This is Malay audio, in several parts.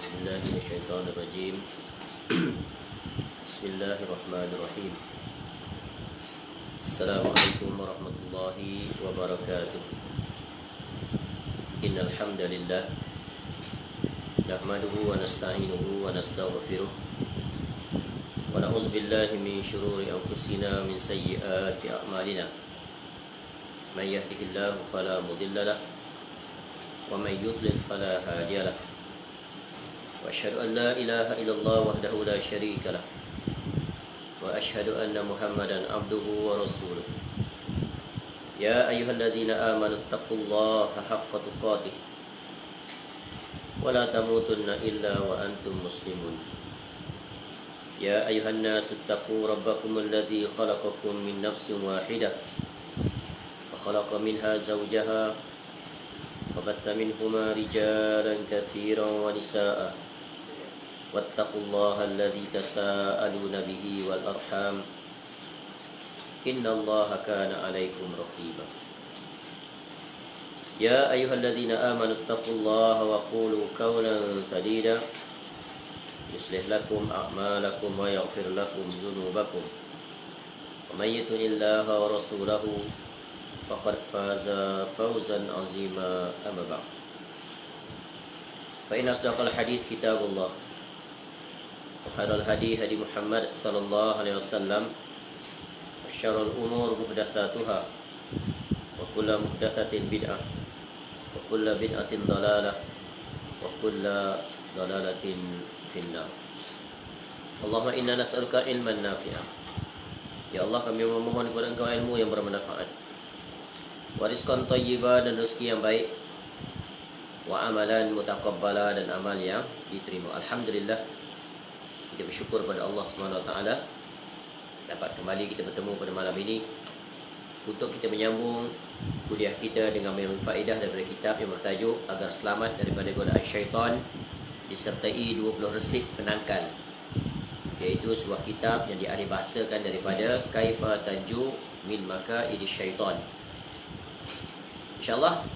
بالله من الشيطان الرجيم بسم الله الرحمن الرحيم السلام عليكم ورحمة الله وبركاته إن الحمد لله نحمده ونستعينه ونستغفره ونعوذ بالله من شرور أنفسنا ومن سيئات أعمالنا من يهده الله فلا مضل له ومن يضلل فلا هادي له وأشهد أن لا إله إلا الله وحده لا شريك له وأشهد أن محمدا عبده ورسوله يا أيها الذين آمنوا اتقوا الله حق تقاته ولا تموتن إلا وأنتم مسلمون يا أيها الناس اتقوا ربكم الذي خلقكم من نفس واحدة وخلق منها زوجها وبث منهما رجالا كثيرا ونساء واتقوا الله الذي تساءلون به والأرحام إن الله كان عليكم رقيبا يا أيها الذين آمنوا اتقوا الله وقولوا قولا سديدا يصلح لكم أعمالكم ويغفر لكم ذنوبكم ومن يطع الله ورسوله فقد فاز فوزا عظيما أما بعد فإن أصدق الحديث كتاب الله وخير الهدي هدي محمد صلى الله عليه وسلم وشر الأمور محدثاتها وكل محدثة بدعة وكل بدعة ضلالة وكل ضلالة في النار اللهم إنا نسألك علما نافعا Ya Allah, kami memohon kepada Engkau ilmu yang bermanfaat, warizqan thayyiban, dan rezeki yang baik, wa amalan mutaqabbala, dan amal yang diterima. Alhamdulillah, kita bersyukur pada Allah SWT dapat kembali kita bertemu pada malam ini untuk kita menyambung kuliah kita dengan mengambil faedah daripada kitab yang bertajuk Agar Selamat Daripada Godaan Syaitan, disertai 20 resip penangkal, iaitu sebuah kitab yang dialih bahasakan daripada Kaifa Tanju Min Makaidi Syaitan. InsyaAllah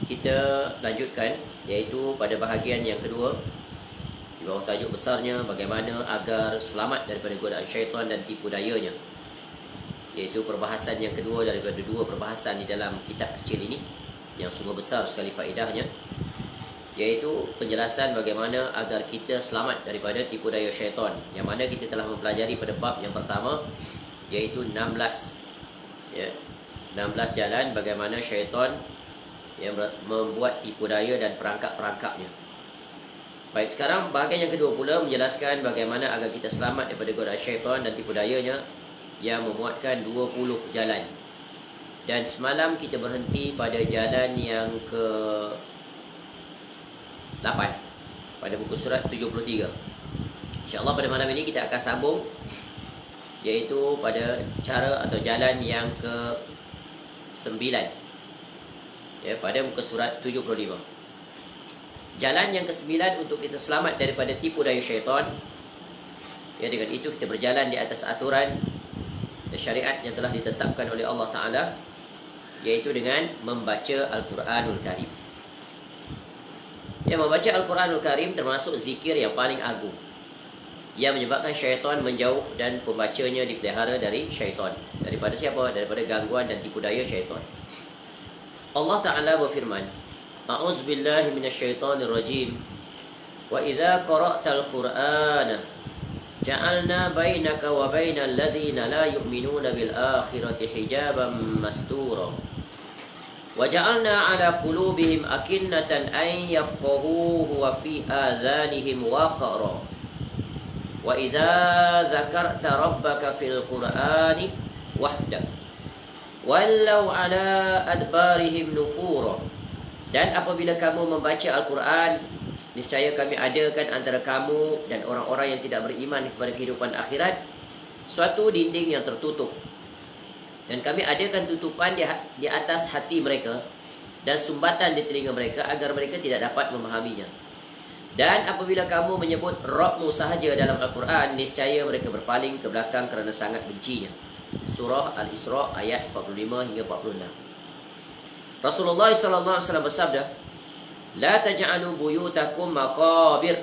kita lanjutkan, iaitu pada bahagian yang kedua di bawah tajuk besarnya bagaimana agar selamat daripada godaan syaitan dan tipu dayanya, iaitu perbahasan yang kedua daripada dua perbahasan di dalam kitab kecil ini yang sungguh besar sekali faedahnya, iaitu penjelasan bagaimana agar kita selamat daripada tipu daya syaitan, yang mana kita telah mempelajari pada bab yang pertama, iaitu 16 jalan bagaimana syaitan yang membuat tipu daya dan perangkap-perangkapnya. Baik, sekarang bahagian yang kedua pula menjelaskan bagaimana agar kita selamat daripada godaan syaitan dan tipu dayanya, yang memuatkan 20 jalan. Dan semalam kita berhenti pada jalan yang ke 8 pada buku surat 73. InsyaAllah pada malam ini kita akan sambung, iaitu pada cara atau jalan yang ke 9, pada muka surat 75. Jalan yang ke-9 untuk kita selamat daripada tipu daya syaitan, dengan itu kita berjalan di atas aturan dan syariat yang telah ditetapkan oleh Allah Ta'ala, iaitu dengan membaca Al-Quranul Karim. Membaca Al-Quranul Karim termasuk zikir yang paling agung, yang menyebabkan syaitan menjauh dan pembacanya dipelihara dari syaitan. Daripada siapa? Daripada gangguan dan tipu daya syaitan. Allah Ta'ala berfirman, A'udzubillahi minasyaitonirrajim, wa idza qara'tal Qur'ana ja'alna bainaka wa bainal ladzina la yu'minuna bil akhirati hijaban mastura wa ja'alna 'ala qulubihim akinnatan an yafqahuhu wa fi adhanihim waqara wa idza dzakarta rabbaka fil Qur'ani wahdak wallau 'ala adbarihim nufura. Dan apabila kamu membaca Al-Quran, niscaya kami adakan antara kamu dan orang-orang yang tidak beriman kepada kehidupan akhirat suatu dinding yang tertutup, dan kami adakan tutupan di atas hati mereka dan sumbatan di telinga mereka agar mereka tidak dapat memahaminya. Dan apabila kamu menyebut Rabbmu sahaja dalam Al-Quran, niscaya mereka berpaling ke belakang kerana sangat bencinya. Surah Al-Isra ayat 45 hingga 46. Rasulullah SAW bersabda, La taj'alu buyutakum maqabir.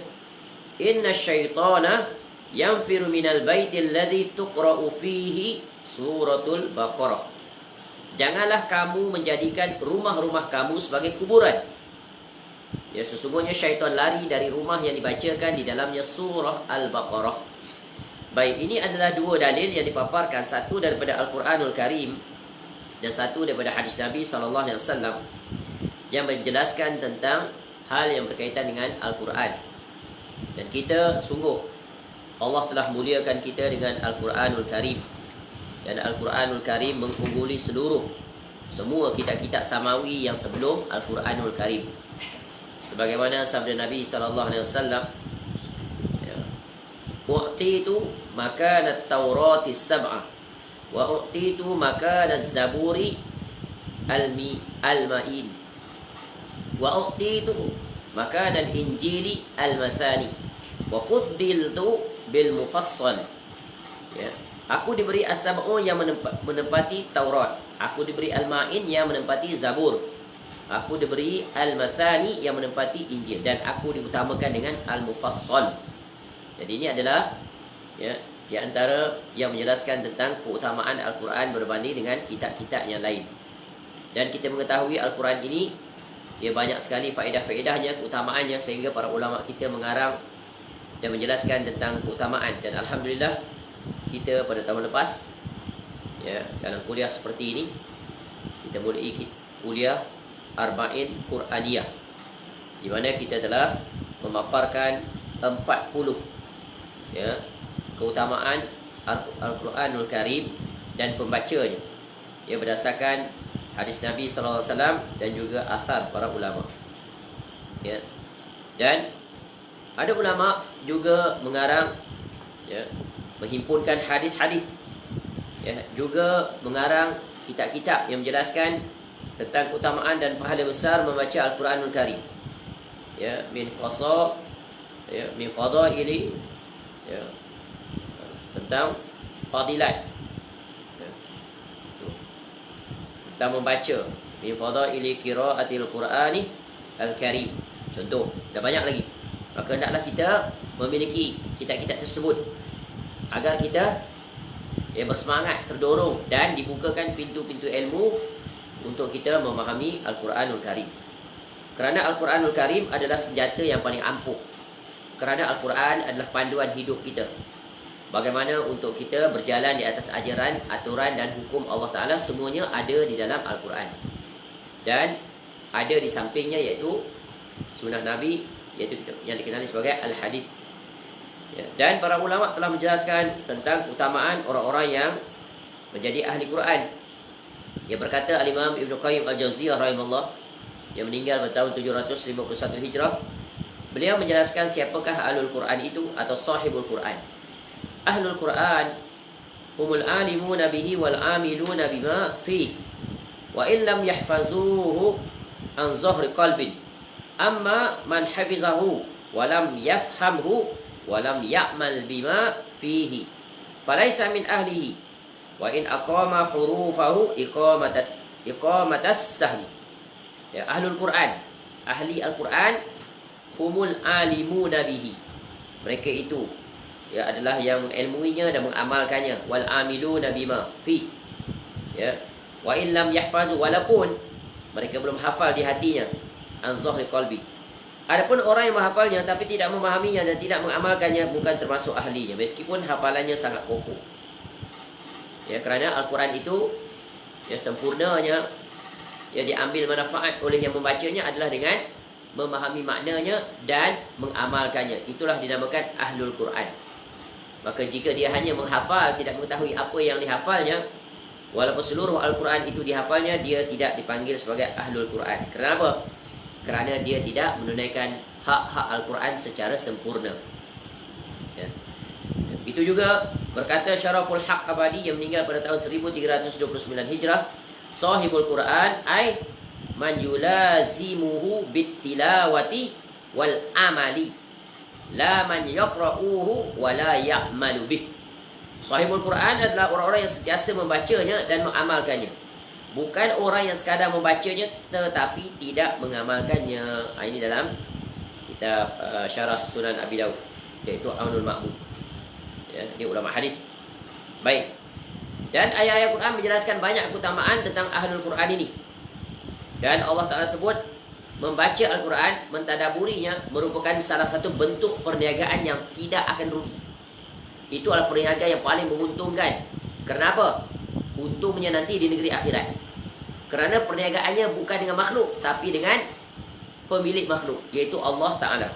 Inna syaitana yanfiru minal baitil ladzi tuqra'u fihi suratul Baqarah. Janganlah kamu menjadikan rumah-rumah kamu sebagai kuburan. Ya, sesungguhnya syaitan lari dari rumah yang dibacakan di dalamnya surah Al-Baqarah. Baik, ini adalah dua dalil yang dipaparkan, satu daripada Al-Quranul Karim dan satu daripada hadis Nabi SAW yang menjelaskan tentang hal yang berkaitan dengan Al-Quran. Dan kita sungguh Allah telah muliakan kita dengan Al-Quranul Karim. Dan Al-Quranul Karim mengungguli semua kitab-kitab samawi yang sebelum Al-Quranul Karim. Sebagaimana sabda Nabi SAW, u'titu makanat Taurati sab'ah wa u'titu makanat Zaburi al-ma'in wa u'titu makanat Injili al-mathani wa fuddiltu bil mufassal. Ya. Aku diberi as-sab'u yang menempati Taurat. Aku diberi al-ma'in yang menempati Zabur. Aku diberi al-mathani yang menempati Injil. Dan aku diutamakan dengan al-mufassal. Jadi ini adalah di antara yang menjelaskan tentang keutamaan Al-Quran berbanding dengan kitab-kitab yang lain. Dan kita mengetahui Al-Quran ini banyak sekali faedah-faedahnya, keutamaannya, sehingga para ulama kita mengarang dan menjelaskan tentang keutamaan. Dan Alhamdulillah kita pada tahun lepas dalam kuliah seperti ini kita mulai kuliah Arba'in Quraniyah, di mana kita telah memaparkan 40 keutamaan Al-Quranul Karim dan pembacanya berdasarkan hadis Nabi SAW dan juga athar para ulama. Dan ada ulama juga mengarang menghimpunkan hadis-hadis, juga mengarang kitab-kitab yang menjelaskan tentang keutamaan dan pahala besar membaca Al-Quranul Karim. Min qasa, min fadaili, tentang fadilat, tentang membaca, min fadaili qiraatil Qur'ani Al-Karim. Contoh, dah banyak lagi. Maka hendaklah kita memiliki kitab-kitab tersebut agar kita bersemangat, terdorong dan dibukakan pintu-pintu ilmu untuk kita memahami Al-Quranul Karim. Kerana Al-Quranul Karim adalah senjata yang paling ampuh. Kerana Al-Quran adalah panduan hidup kita. Bagaimana untuk kita berjalan di atas ajaran, aturan dan hukum Allah Ta'ala, semuanya ada di dalam Al-Quran. Dan ada di sampingnya iaitu sunnah Nabi, iaitu yang dikenali sebagai Al-Hadith. Dan para ulama telah menjelaskan tentang keutamaan orang-orang yang menjadi ahli Quran. Yang berkata Al-Imam Ibn Qayyim Al-Jauziyah rahimahullah, yang meninggal pada tahun 751 Hijrah. Beliau menjelaskan siapakah Ahlul Quran itu atau sahibul Quran. Ahlul Quran humul alimuna bihi wal amiluna bima fi wa illam yahfazuhu an zahri qalbin. Amma man hafizahu wa lam yafhamhu wa lam ya'mal bima fihi falaysa min ahlihi wa in aqama hurufahu iqamatas sahmi. Ahlul Quran, ahli Al-Quran, humul alimuna bihi, mereka itu adalah yang mengilmuinya dan mengamalkannya. Wal amiluna bima fi, wa in lam yahfazu, walaupun mereka belum hafal di hatinya, an zahri qalbi. Adapun orang yang menghafalnya tapi tidak memahaminya dan tidak mengamalkannya, bukan termasuk ahlinya meskipun hafalannya sangat kokoh. Kerana Al-Quran itu sempurnanya diambil manfaat oleh yang membacanya adalah dengan memahami maknanya dan mengamalkannya. Itulah dinamakan Ahlul Quran. Maka jika dia hanya menghafal, tidak mengetahui apa yang dihafalnya, walaupun seluruh Al-Quran itu dihafalnya, dia tidak dipanggil sebagai Ahlul Quran. Kenapa? Kerana dia tidak menunaikan hak-hak Al-Quran secara sempurna. Itu juga berkata Syaraful Haq Abadi yang meninggal pada tahun 1329 Hijrah, sahibul Quran ay man yulazimuhu bittilawati wal amali, la man yaqra'uhu wa la ya'malu bih. Sahibul Quran adalah orang-orang yang sentiasa membacanya dan mengamalkannya, Bukan orang yang sekadar membacanya tetapi tidak mengamalkannya. Ini dalam kitab Syarah Sunan Abi Daud, iaitu Aunul Ma'bud. Ya, dia ulama hadis. Baik. Dan ayat-ayat Quran menjelaskan banyak keutamaan tentang Ahlul Quran ini. Dan Allah Ta'ala sebut membaca Al-Quran, mentadaburinya merupakan salah satu bentuk perniagaan yang tidak akan rugi. Itu adalah perniagaan yang paling menguntungkan. Kenapa? Untungnya nanti di negeri akhirat. Kerana perniagaannya bukan dengan makhluk, tapi dengan pemilik makhluk, iaitu Allah Ta'ala.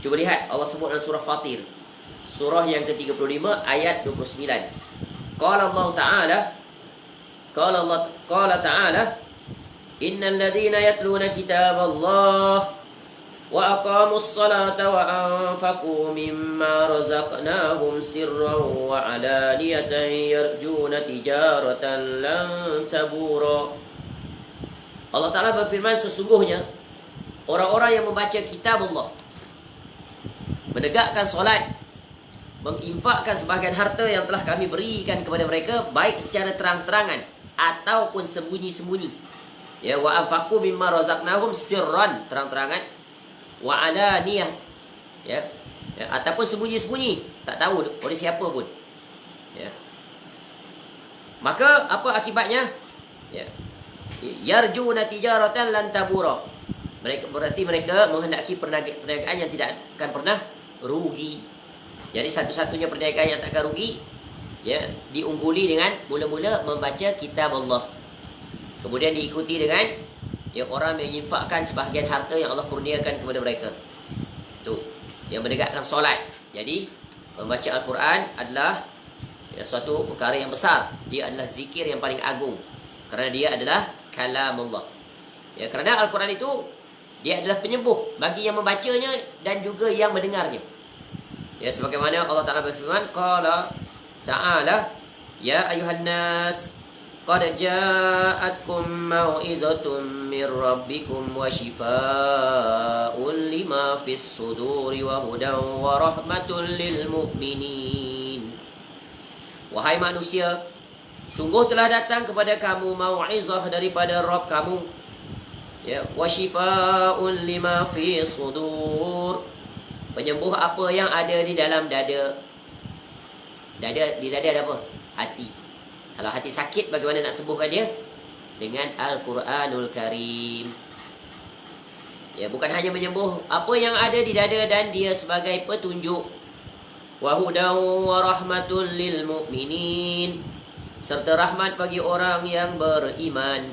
Cuba lihat, Allah sebut dalam surah Fatir, surah yang ke-35 ayat 29. Qala Allah Ta'ala, Qala Ta'ala, Innal ladhina yatluna kitab Allah wa aqamus salata wa anfaqu mimma razaqnahum sirran wa alaniyatan yarjuna tijaratan lan tabura. Allah Ta'ala berfirman, sesungguhnya orang-orang yang membaca kitab Allah, menegakkan solat, menginfakkan sebahagian harta yang telah kami berikan kepada mereka, baik secara terang-terangan ataupun sembunyi-sembunyi. Ya, wa anfaqu mimma razaqnahum sirran, terang-terangan, wa alaniyah, ya, ataupun sembunyi-sembunyi, tak tahu oleh siapa pun. Ya. Maka apa akibatnya? Ya. Yarjuna tijaratan lan tabura. Berarti mereka menghendaki perniagaan yang tidak akan pernah rugi. Jadi satu-satunya perniagaan yang tak akan rugi, ya, diungguli dengan mula-mula membaca kitab Allah. Kemudian diikuti dengan, ya, orang yang menginfakkan sebahagian harta yang Allah kurniakan kepada mereka. Tu, yang menegakkan solat. Jadi membaca Al-Quran adalah, ya, suatu perkara yang besar. Dia adalah zikir yang paling agung, kerana dia adalah kalamullah. Ya, kerana Al-Quran itu dia adalah penyembuh bagi yang membacanya dan juga yang mendengarnya. Ya, sebagaimana Allah Ta'ala berfirman, Qala Ta'ala, Ya ayuhan nas, qad ja'atkum mau'izatun min rabbikum wa shifaa'un lima fis suduri wa hudan wa rahmatun lil mu'minin. Wahai manusia, sungguh telah datang kepada kamu mau'izah daripada Rabb kamu, ya, wa shifaa'un lima fis sudur, penyembuh apa yang ada di dalam dada. Di dada ada apa? Hati. Kalau hati sakit, bagaimana nak sembuhkan dia? Dengan Al-Quranul Karim. Ya, bukan hanya menyembuh apa yang ada di dada, dan dia sebagai petunjuk. Wa hudan wa rahmatul lil mu'minin, serta rahmat bagi orang yang beriman.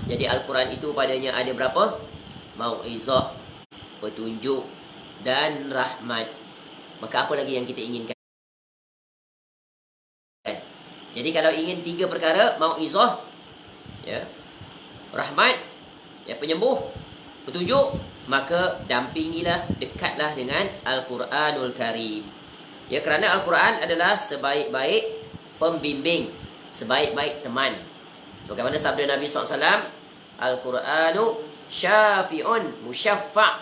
Jadi Al-Quran itu padanya ada berapa? Mau'izah, petunjuk, dan rahmat. Maka apa lagi yang kita inginkan? Jadi kalau ingin tiga perkara, mau'izah, ya, rahmat, ya, penyembuh, petunjuk, maka dampingilah, dekatlah dengan Al-Quranul Karim. Ya, kerana Al-Quran adalah sebaik-baik pembimbing, sebaik-baik teman. Sebagaimana sabda Nabi SAW, Al-Quranu syafi'un musyaffa'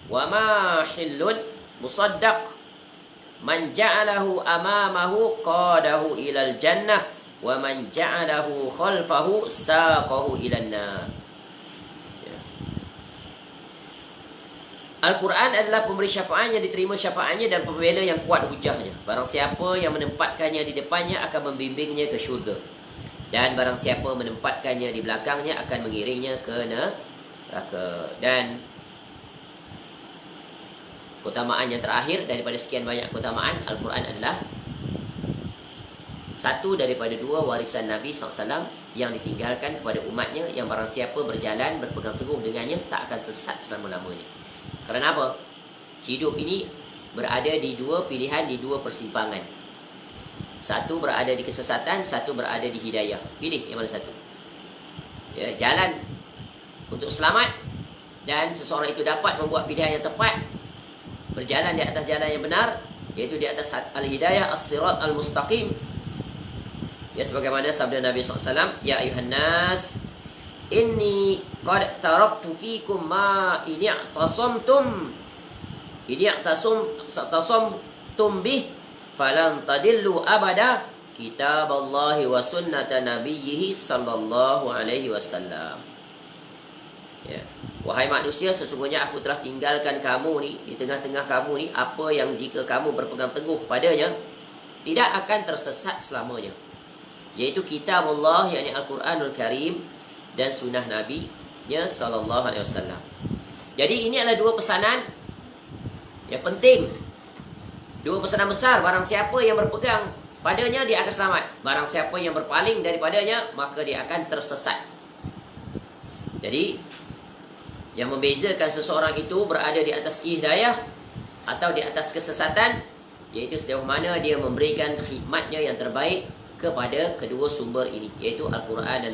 wa mahillun musaddaq. Man ja'alahu amamahu qadahu ilal jannah wa man ja'alahu khalfahu saqahu ilan nar. Al-Quran adalah pemberi syafaat yang diterima syafaatnya dan pembela yang kuat hujahnya. Barang siapa yang menempatkannya di depannya akan membimbingnya ke syurga, dan barang siapa menempatkannya di belakangnya akan mengiringnya ke neraka. Dan keutamaan yang terakhir daripada sekian banyak keutamaan, Al-Quran adalah satu daripada dua warisan Nabi SAW yang ditinggalkan kepada umatnya, yang barang siapa berjalan berpegang teguh dengannya tak akan sesat selama-lamanya. Kerana apa? Hidup ini berada di dua pilihan, di dua persimpangan. Satu berada di kesesatan, satu berada di hidayah. Pilih yang mana satu. Ya, jalan untuk selamat, dan seseorang itu dapat membuat pilihan yang tepat, berjalan di atas jalan yang benar, iaitu di atas al-hidayah, as-sirat al-mustaqim. Ya, sebagaimana sabda Nabi SAW, Ya ayuhan nas, inni qad taraktu fikum ma ini i'tasamtum bih falan tadillu abada kitaballahi wa sunnata nabiyhi sallallahu alaihi wasallam. Ya. Wahai manusia, sesungguhnya aku telah tinggalkan kamu ni, di tengah-tengah kamu ni, apa yang jika kamu berpegang teguh padanya, tidak akan tersesat selamanya. Yaitu kitabullah, yakni Al-Quranul Karim, dan sunnah Nabi-Nya sallallahu alaihi wasallam. Jadi ini adalah dua pesanan yang penting. Dua pesanan besar. Barang siapa yang berpegang padanya, dia akan selamat. Barang siapa yang berpaling daripadanya, maka dia akan tersesat. Jadi yang membezakan seseorang itu berada di atas hidayah atau di atas kesesatan, iaitu sejauh mana dia memberikan khidmatnya yang terbaik kepada kedua sumber ini, iaitu Al-Quran dan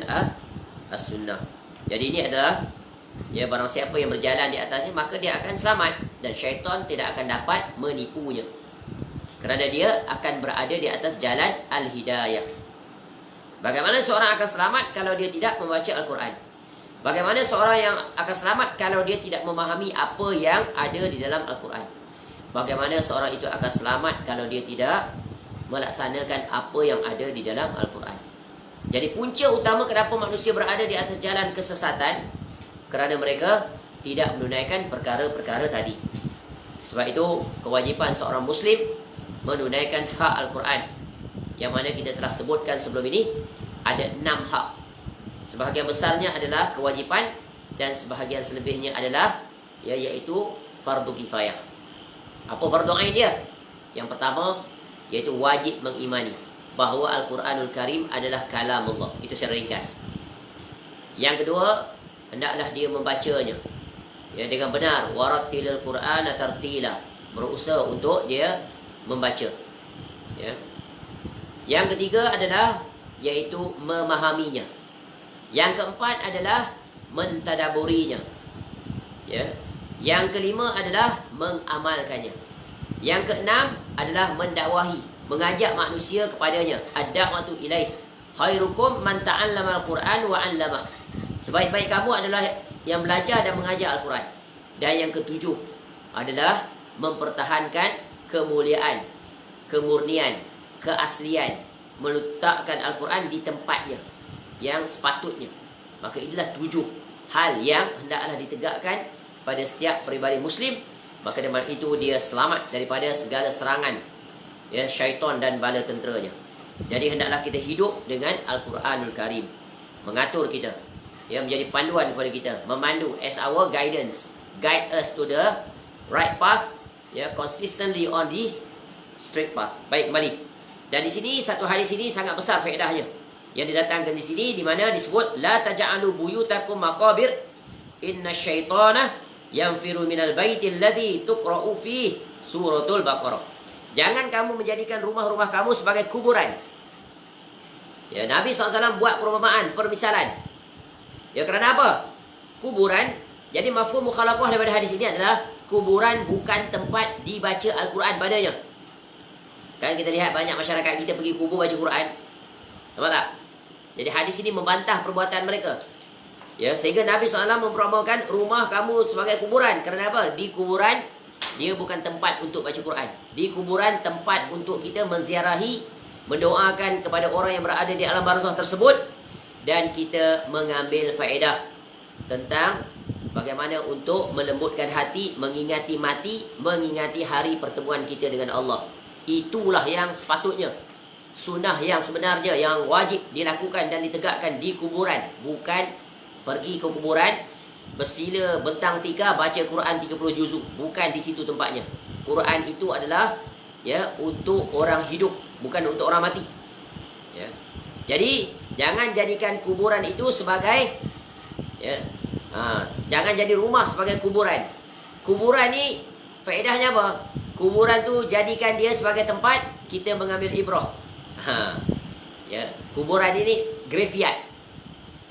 As-Sunnah. Jadi ini adalah, ya, barang siapa yang berjalan di atasnya, maka dia akan selamat. Dan syaitan tidak akan dapat menipunya, kerana dia akan berada di atas jalan Al-Hidayah. Bagaimana seorang akan selamat kalau dia tidak membaca Al-Quran? Bagaimana seorang yang akan selamat kalau dia tidak memahami apa yang ada di dalam Al-Quran? Bagaimana seorang itu akan selamat kalau dia tidak melaksanakan apa yang ada di dalam Al-Quran? Jadi punca utama kenapa manusia berada di atas jalan kesesatan, kerana mereka tidak menunaikan perkara-perkara tadi. Sebab itu kewajipan seorang Muslim menunaikan hak Al-Quran, yang mana kita telah sebutkan sebelum ini, ada 6 hak. Sebahagian besarnya adalah kewajipan, dan sebahagian selebihnya adalah, ya, iaitu fardu kifayah. Apa fardu ain dia? Yang pertama, iaitu wajib mengimani bahawa Al-Quranul Karim adalah kalam Allah. Itu secara ringkas. Yang kedua, hendaklah dia membacanya, ya, dengan benar. Warattilil Qur'ana tartila. Berusaha untuk dia membaca, ya. Yang ketiga adalah iaitu memahaminya. Yang keempat adalah mentadaburinya, ya. Yang kelima adalah mengamalkannya. Yang keenam adalah mendakwahi, mengajak manusia kepadanya. Ad-da'watu ilaih. Khairukum man ta'allama al-Quran wa 'allama. Sebaik-baik kamu adalah yang belajar dan mengajar Al-Quran. Dan yang ketujuh adalah mempertahankan kemuliaan, kemurnian, keaslian, meletakkan Al-Quran di tempatnya yang sepatutnya. Maka inilah 7 hal yang hendaklah ditegakkan pada setiap peribadi Muslim. Maka dengan itu dia selamat daripada segala serangan, ya, syaitan dan bala tenteranya. Jadi hendaklah kita hidup dengan Al-Quranul Karim, mengatur kita, ya, menjadi panduan kepada kita, memandu, as our guidance, guide us to the right path, ya, consistently on this straight path. Baik, kembali. Dan di sini satu hadis ini sangat besar faedahnya yang didatangkan di sini, di mana disebut la taj'alu buyutakum maqabir inna syaitana yanfiru minal baitil ladzi tuqra'u fi suratul Baqarah. Jangan kamu menjadikan rumah-rumah kamu sebagai kuburan. Ya, Nabi SAW buat perumpamaan, permisalan. Ya, kerana apa? Kuburan. Jadi mafhum mukhalafah daripada hadis ini adalah kuburan bukan tempat dibaca Al-Quran padanya. Kan kita lihat banyak masyarakat kita pergi kubur baca Quran. Nampak tak? Jadi hadis ini membantah perbuatan mereka. Ya, sehingga Nabi SAW memperumpamakan rumah kamu sebagai kuburan. Kerana apa? Di kuburan, dia bukan tempat untuk baca Quran. Di kuburan tempat untuk kita menziarahi, mendoakan kepada orang yang berada di alam barzakh tersebut, dan kita mengambil faedah tentang bagaimana untuk melembutkan hati, mengingati mati, mengingati hari pertemuan kita dengan Allah. Itulah yang sepatutnya, sunnah yang sebenarnya, yang wajib dilakukan dan ditegakkan di kuburan. Bukan pergi ke kuburan, bersila bentang tika, baca Quran 30 juzuk. Bukan di situ tempatnya. Quran itu adalah, ya, untuk orang hidup, bukan untuk orang mati, ya. Jadi jangan jadikan kuburan itu sebagai, ya, jangan jadi rumah sebagai kuburan. Kuburan ni faedahnya apa? Kuburan tu jadikan dia sebagai tempat kita mengambil ibrah. Ya, kuburan ini graveyard.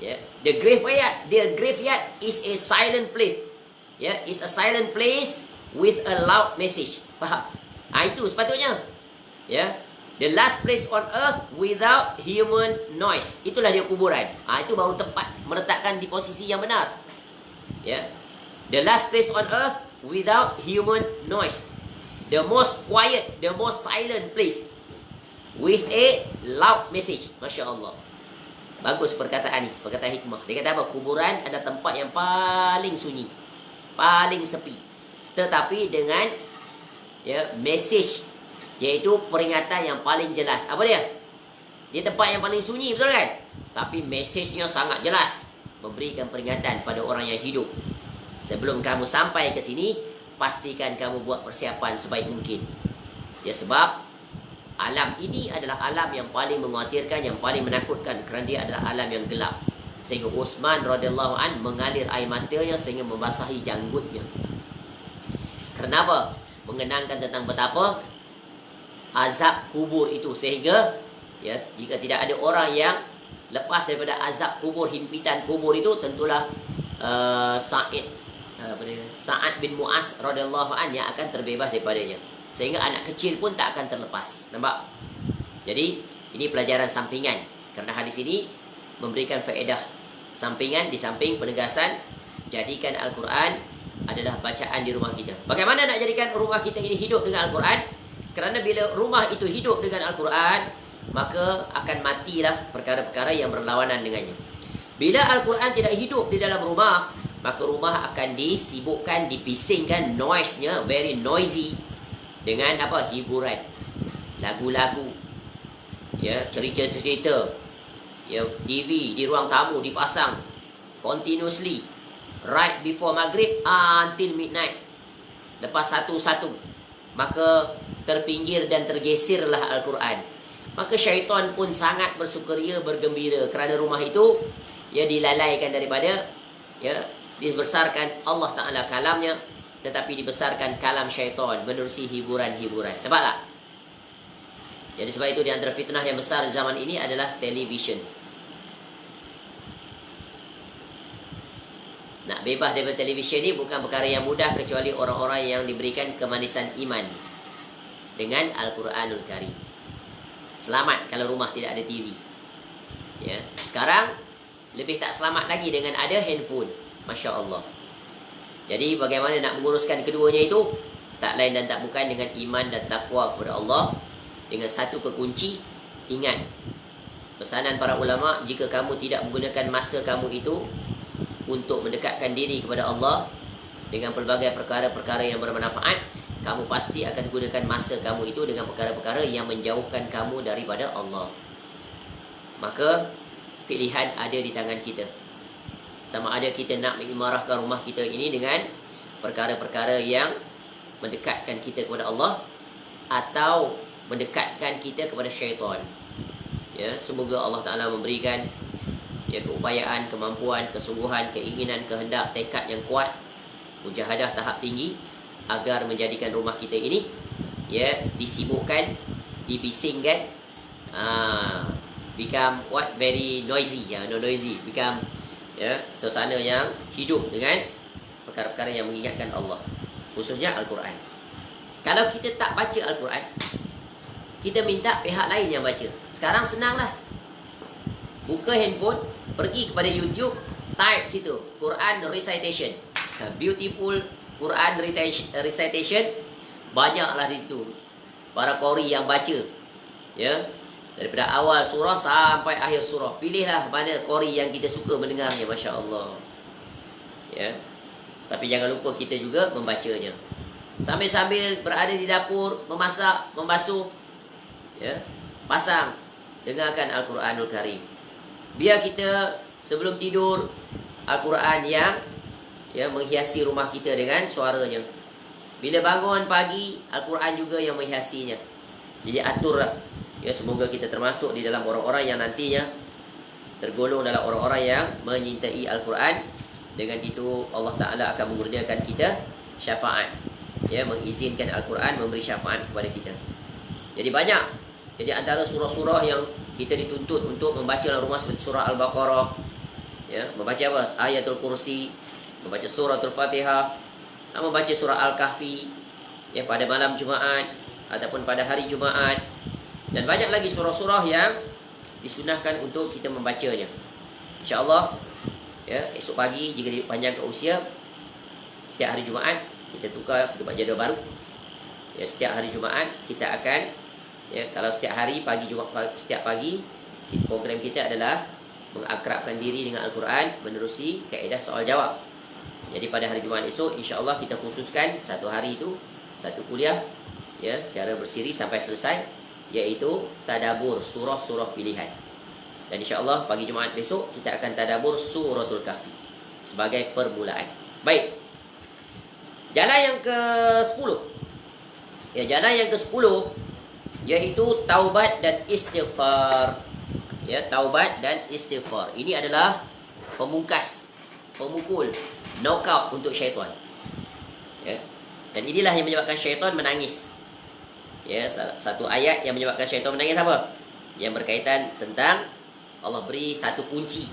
Ya, the graveyard is a silent place. Ya, is a silent place with a loud message. Faham? Itu sepatutnya. Ya, the last place on earth without human noise. Itulah dia kuburan. Itu baru tempat meletakkan di posisi yang benar. Ya, the last place on earth without human noise. The most quiet, the most silent place. with a loud message. Masya Allah. Bagus perkataan ni, perkataan hikmah. Dia kata apa? Kuburan ada tempat yang paling sunyi, paling sepi, tetapi dengan message, iaitu peringatan yang paling jelas. Apa dia? Dia tempat yang paling sunyi, betul kan? Tapi message-nya sangat jelas, memberikan peringatan pada orang yang hidup. Sebelum kamu sampai ke sini, pastikan kamu buat persiapan sebaik mungkin. Ya, sebab alam ini adalah alam yang paling mengkhawatirkan, yang paling menakutkan, kerana dia adalah alam yang gelap. Sehingga Uthman radhiyallahu an mengalir air matanya sehingga membasahi janggutnya. Kenapa? Mengenangkan tentang betapa azab kubur itu, sehingga jika tidak ada orang yang lepas daripada azab kubur, himpitan kubur itu, tentulah Sa'ad bin Mu'az radhiyallahu an yang akan terbebas daripadanya. Sehingga anak kecil pun tak akan terlepas. Nampak? Jadi ini pelajaran sampingan, kerana hadis ini memberikan faedah sampingan di samping penegasan jadikan Al-Quran adalah bacaan di rumah kita. Bagaimana nak jadikan rumah kita ini hidup dengan Al-Quran? Kerana bila rumah itu hidup dengan Al-Quran, maka akan matilah perkara-perkara yang berlawanan dengannya. Bila Al-Quran tidak hidup di dalam rumah, maka rumah akan disibukkan, dipisingkan, noise-nya very noisy, dengan apa? Hiburan, lagu-lagu, cerita-cerita, TV di ruang tamu dipasang continuously right before maghrib until midnight. Lepas satu-satu, maka terpinggir dan tergeserlah Al-Quran. Maka syaitan pun sangat bersukaria, bergembira, kerana rumah itu dilalaikan daripada dibesarkan Allah Ta'ala kalamnya, tetapi dibesarkan kalam syaitan menerusi hiburan-hiburan. Nampak tak? Jadi sebab itu di antara fitnah yang besar zaman ini adalah television. Nak bebas daripada television ni bukan perkara yang mudah, kecuali orang-orang yang diberikan kemanisan iman dengan Al-Quranul Karim. Selamat kalau rumah tidak ada TV. Sekarang lebih tak selamat lagi dengan ada handphone. Masya Allah. Jadi bagaimana nak menguruskan keduanya itu? Tak lain dan tak bukan dengan iman dan takwa kepada Allah, dengan satu kekunci. Ingat pesanan para ulama, jika kamu tidak menggunakan masa kamu itu untuk mendekatkan diri kepada Allah dengan pelbagai perkara-perkara yang bermanfaat, kamu pasti akan gunakan masa kamu itu dengan perkara-perkara yang menjauhkan kamu daripada Allah. Maka pilihan ada di tangan kita. Sama ada kita nak mengimarahkan rumah kita ini dengan perkara-perkara yang mendekatkan kita kepada Allah, atau mendekatkan kita kepada syaitan. Semoga Allah Ta'ala memberikan keupayaan, kemampuan, kesungguhan, keinginan, kehendak, tekad yang kuat, mujahadah tahap tinggi, agar menjadikan rumah kita ini disibukkan, dibisingkan, become very noisy, no noisy, become suasana yang hidup dengan perkara-perkara yang mengingatkan Allah, khususnya Al-Quran. Kalau kita tak baca Al-Quran, kita minta pihak lain yang baca. Sekarang senanglah, buka handphone, pergi kepada YouTube, type situ Quran recitation, beautiful Quran recitation, banyaklah di situ para qori yang baca, daripada awal surah sampai akhir surah. Pilihlah mana qori yang kita suka mendengarnya. Masya Allah. Tapi jangan lupa kita juga membacanya. Sambil-sambil berada di dapur, memasak, membasuh, pasang, dengarkan Al-Quranul Karim. Biar kita sebelum tidur, Al-Quran yang menghiasi rumah kita dengan suaranya. Bila bangun pagi, Al-Quran juga yang menghiasinya. Jadi aturlah. Semoga kita termasuk di dalam orang-orang yang nantinya tergolong dalam orang-orang yang menyintai Al-Quran. Dengan itu Allah Ta'ala akan mengurniakan kita syafaat, mengizinkan Al-Quran memberi syafaat kepada kita. Jadi banyak. Jadi antara surah-surah yang kita dituntut untuk membaca dalam rumah seperti surah Al-Baqarah, membaca apa? Ayatul Kursi, membaca suratul Fatihah, membaca surah Al-Kahfi pada malam Jumaat ataupun pada hari Jumaat, dan banyak lagi surah-surah yang disunahkan untuk kita membacanya. InsyaAllah esok pagi jika dipanjangkan usia, setiap hari Jumaat kita tukar, kita buat jadual baru. Setiap hari Jumaat kita akan Ya, kalau setiap hari setiap pagi program kita adalah mengakrabkan diri dengan Al-Quran, menerusi kaedah soal jawab. Jadi pada hari Jumaat esok, insya-Allah kita khususkan satu hari itu satu kuliah, ya, secara bersiri sampai selesai, iaitu tadabbur surah-surah pilihan. Dan insya-Allah pagi Jumaat besok kita akan tadabbur suratul Kahfi sebagai permulaan. Baik. Jalan yang ke-10. Ya, jalan yang ke-10 iaitu taubat dan istighfar. Ya, taubat dan istighfar. Ini adalah pemungkas, pemukul, knockout untuk syaitan. Ya. Dan inilah yang menyebabkan syaitan menangis. Ya, satu ayat yang menyebabkan syaitan menangis apa? Yang berkaitan tentang Allah beri satu kunci,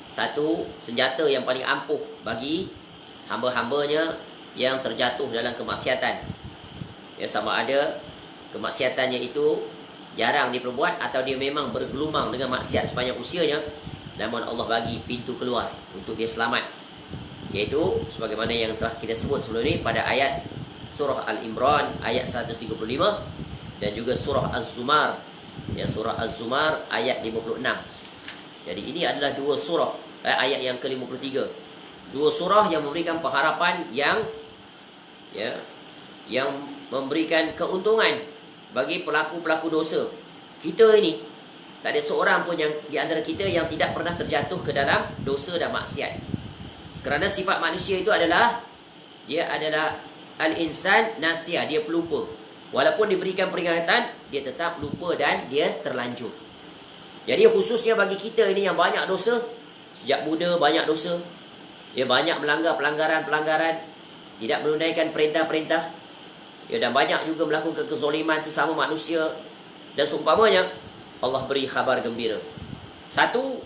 satu senjata yang paling ampuh bagi hamba-hambanya yang terjatuh dalam kemaksiatan. Ya, sama ada kemaksiatannya itu jarang diperbuat atau dia memang bergelumang dengan maksiat sepanjang usianya, namun Allah bagi pintu keluar untuk dia selamat, iaitu sebagaimana yang telah kita sebut sebelum ini pada ayat surah Al-Imran ayat 135 dan juga surah Az-Zumar, ya, surah Az-Zumar ayat 56. Jadi ini adalah dua surah, ayat yang ke-53. Dua surah yang memberikan pengharapan yang memberikan keuntungan bagi pelaku-pelaku dosa. Kita ini tak ada seorang pun yang di antara kita yang tidak pernah terjatuh ke dalam dosa dan maksiat. Kerana sifat manusia itu adalah dia adalah al-insan nasiya, dia pelupa. Walaupun diberikan peringatan, dia tetap lupa dan dia terlanjur. Jadi khususnya bagi kita ini yang banyak dosa, sejak muda banyak dosa, dia banyak melanggar pelanggaran, tidak menunaikan perintah-perintah, ya, dan banyak juga melakukan kezoliman sesama manusia dan seumpamanya, Allah beri khabar gembira. Satu,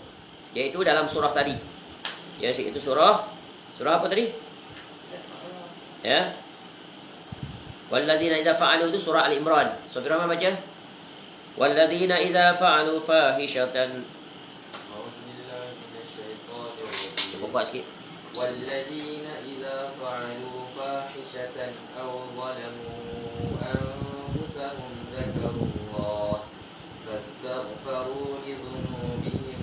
yaitu dalam surah tadi. Ya, itu surah apa tadi? Ya. Walladzina idza fa'alu, itu surah Al-Imran. Saudara Rahman baca. Walladzina idza fa'alu fahishatan. Cuba buat sikit. Walladzina idza fa'alu fahishatan aw zalamu anfusahum dzakarullah fastaghfaru lidhunubihim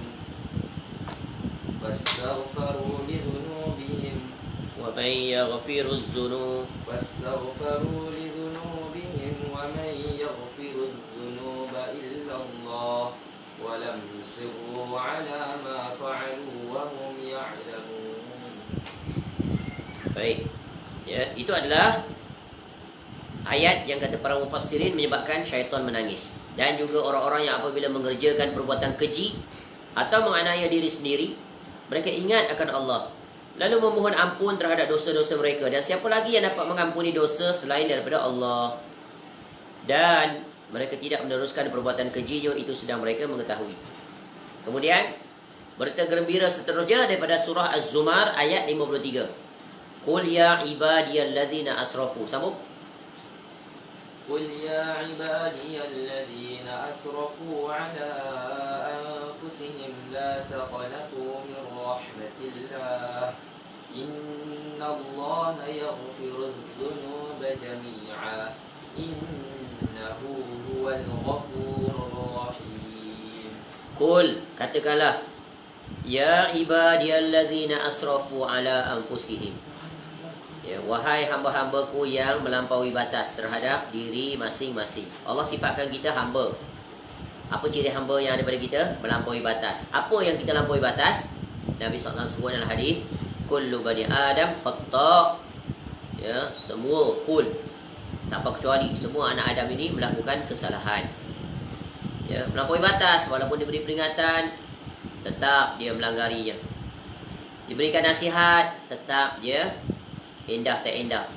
wa man yaghfiru adh-dhunub illa Allah wa lam yusirru ala ma fa'alu wa hum ya'lamun. Baik. Ya, itu adalah ayat yang kata para mufassirin menyebabkan syaitan menangis. Dan juga orang-orang yang apabila mengerjakan perbuatan keji atau menganiaya diri sendiri, mereka ingat akan Allah, lalu memohon ampun terhadap dosa-dosa mereka. Dan siapa lagi yang dapat mengampuni dosa selain daripada Allah? Dan mereka tidak meneruskan perbuatan kejinya, itu sedang mereka mengetahui. Kemudian berita gembira seterusnya daripada surah Az-Zumar ayat 53. Qul ya ibadiyalladzina asrafu. Sambung. Qul ya ibadiyalladzina asrafu ala anfusihim la taqnatu min rahmatillah innallaha yaghfirudz dzunuba jami'a innahu huwal ghafurur rahim. Qul, katakanlah, ya ibadiyalladzina asrafu ala anfusihim. Ya, wahai hamba-hambaku yang melampaui batas terhadap diri masing-masing. Allah sifatkan kita hamba. Apa ciri hamba yang ada pada kita? Melampaui batas. Apa yang kita lampaui batas? Nabi SAW sebut dalam hadis, kullu bani Adam khata'. Ya, semua kul, tanpa kecuali semua anak Adam ini melakukan kesalahan. Ya, melampaui batas, walaupun diberi peringatan, tetap dia melanggarinya. Diberikan nasihat, tetap dia endah tak endah.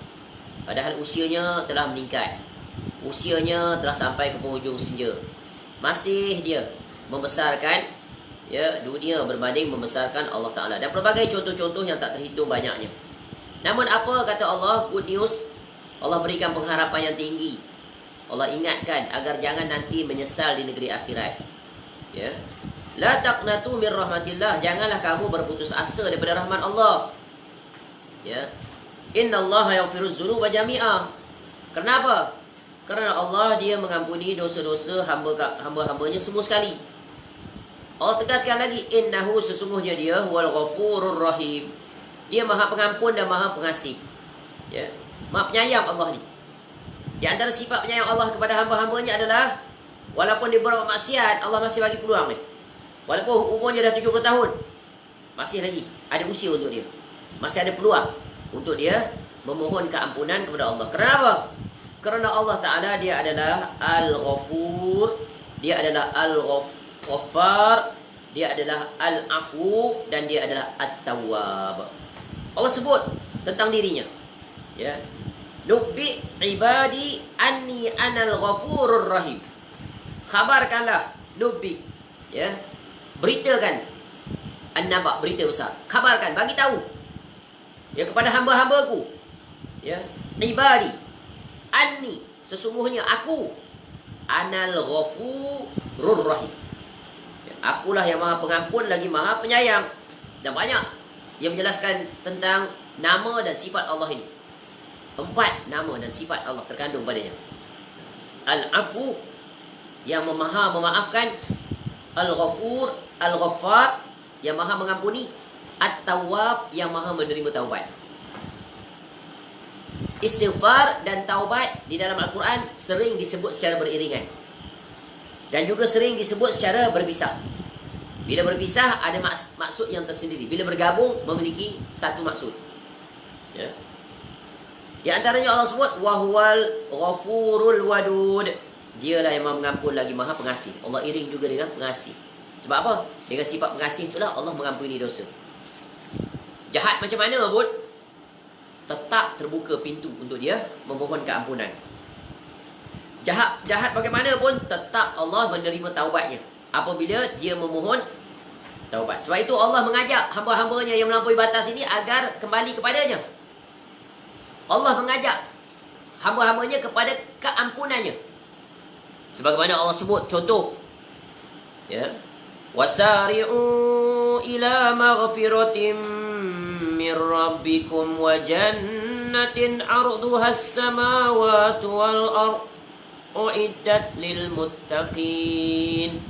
Padahal usianya telah meningkat, usianya telah sampai ke penghujung senja, masih dia membesarkan, ya, dunia berbanding membesarkan Allah Ta'ala. Dan pelbagai contoh-contoh yang tak terhitung banyaknya. Namun apa kata Allah? Good news, Allah berikan pengharapan yang tinggi. Allah ingatkan agar jangan nanti menyesal di negeri akhirat. Ya, la taqnatu min rahmatillah, janganlah kamu berputus asa daripada rahmat Allah. Ya, innallaha yaghfirudz dzunuba jami'a. Kenapa? Kerana Allah dia mengampuni dosa-dosa hamba-hambanya semua sekali. Allah tegaskan lagi, innahu sesungguhnya dia wal ghafurur rahim. Dia Maha Pengampun dan Maha Pengasih. Ya. Maha penyayang Allah ni. Di antara sifat penyayang Allah kepada hamba-hambanya adalah walaupun dia berbuat maksiat, Allah masih bagi peluang ni. Walaupun umurnya dah 70 tahun, masih lagi ada usia untuk dia. Masih ada peluang untuk dia memohon keampunan kepada Allah. Kenapa? Kerana Allah Ta'ala dia adalah Al-Ghafur, dia adalah Al-Ghaffar, dia adalah Al-Afu, dan dia adalah At-Tawwab. Allah sebut tentang dirinya. Ya. Nubbi ibadi anni anal ghafurur rahim. Khabarkanlah, nubbi. Ya. Beritakan. An-naba, berita besar. Khabarkan, bagi tahu. Ya, kepada hamba-hambaku. Ya. Ibadi. Anni, sesungguhnya aku anal ghafurur rahim. Akulah yang Maha Pengampun lagi Maha Penyayang. Dan banyak yang menjelaskan tentang nama dan sifat Allah ini. 4 nama dan sifat Allah terkandung padanya. Al-Afu, yang Maha memaafkan. Al-Ghafur, Al-Ghaffar, yang Maha mengampuni. At-Tawwab, yang Maha menerima taubat. Istighfar dan taubat di dalam Al-Quran sering disebut secara beriringan. Dan juga sering disebut secara berpisah. Bila berpisah ada maksud yang tersendiri. Bila bergabung memiliki satu maksud. Ya. Di antaranya Allah sebut wahwal ghafurul wadud. Dialah yang Maha mengampun lagi Maha Pengasih. Allah iring juga dengan pengasih. Sebab apa? Dengan sifat pengasih itulah Allah mengampuni dosa. Jahat macam mana pun tetap terbuka pintu untuk dia memohon keampunan. Jahat bagaimanapun tetap Allah menerima taubatnya apabila dia memohon taubat. Sebab itu Allah mengajak hamba-hambanya yang melampaui batas ini agar kembali kepadanya. Allah mengajak hamba-hambanya kepada keampunannya. Sebagaimana Allah sebut contoh, ya, wasari'u ila maghfiratin min rabbikum wa jannatin 'arduha as-samawati wal ardh uiddat lil muttaqin.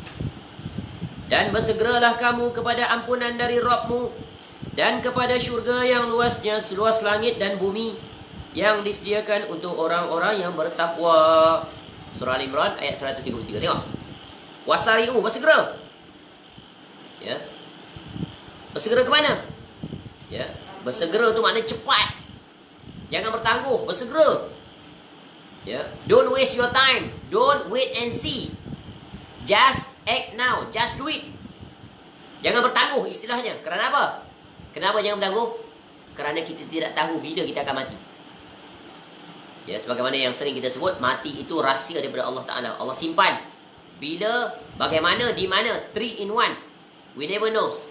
Dan bersegeralah kamu kepada ampunan dari Rabbmu dan kepada syurga yang luasnya seluas langit dan bumi yang disediakan untuk orang-orang yang bertakwa. Surah Al-Imran ayat 133. Tengok. Wasari'u, bersegera. Ya. Bersegera ke mana? Ya. Bersegera tu maknanya cepat. Jangan bertangguh, bersegera. Ya. Don't waste your time. Don't wait and see. Just act now. Just do it. Jangan bertangguh istilahnya. Kerana apa? Kenapa jangan bertangguh? Kerana kita tidak tahu bila kita akan mati. Ya, sebagaimana yang sering kita sebut, mati itu rahsia daripada Allah Ta'ala. Allah simpan. Bila, bagaimana, di mana, 3 in 1. We never knows.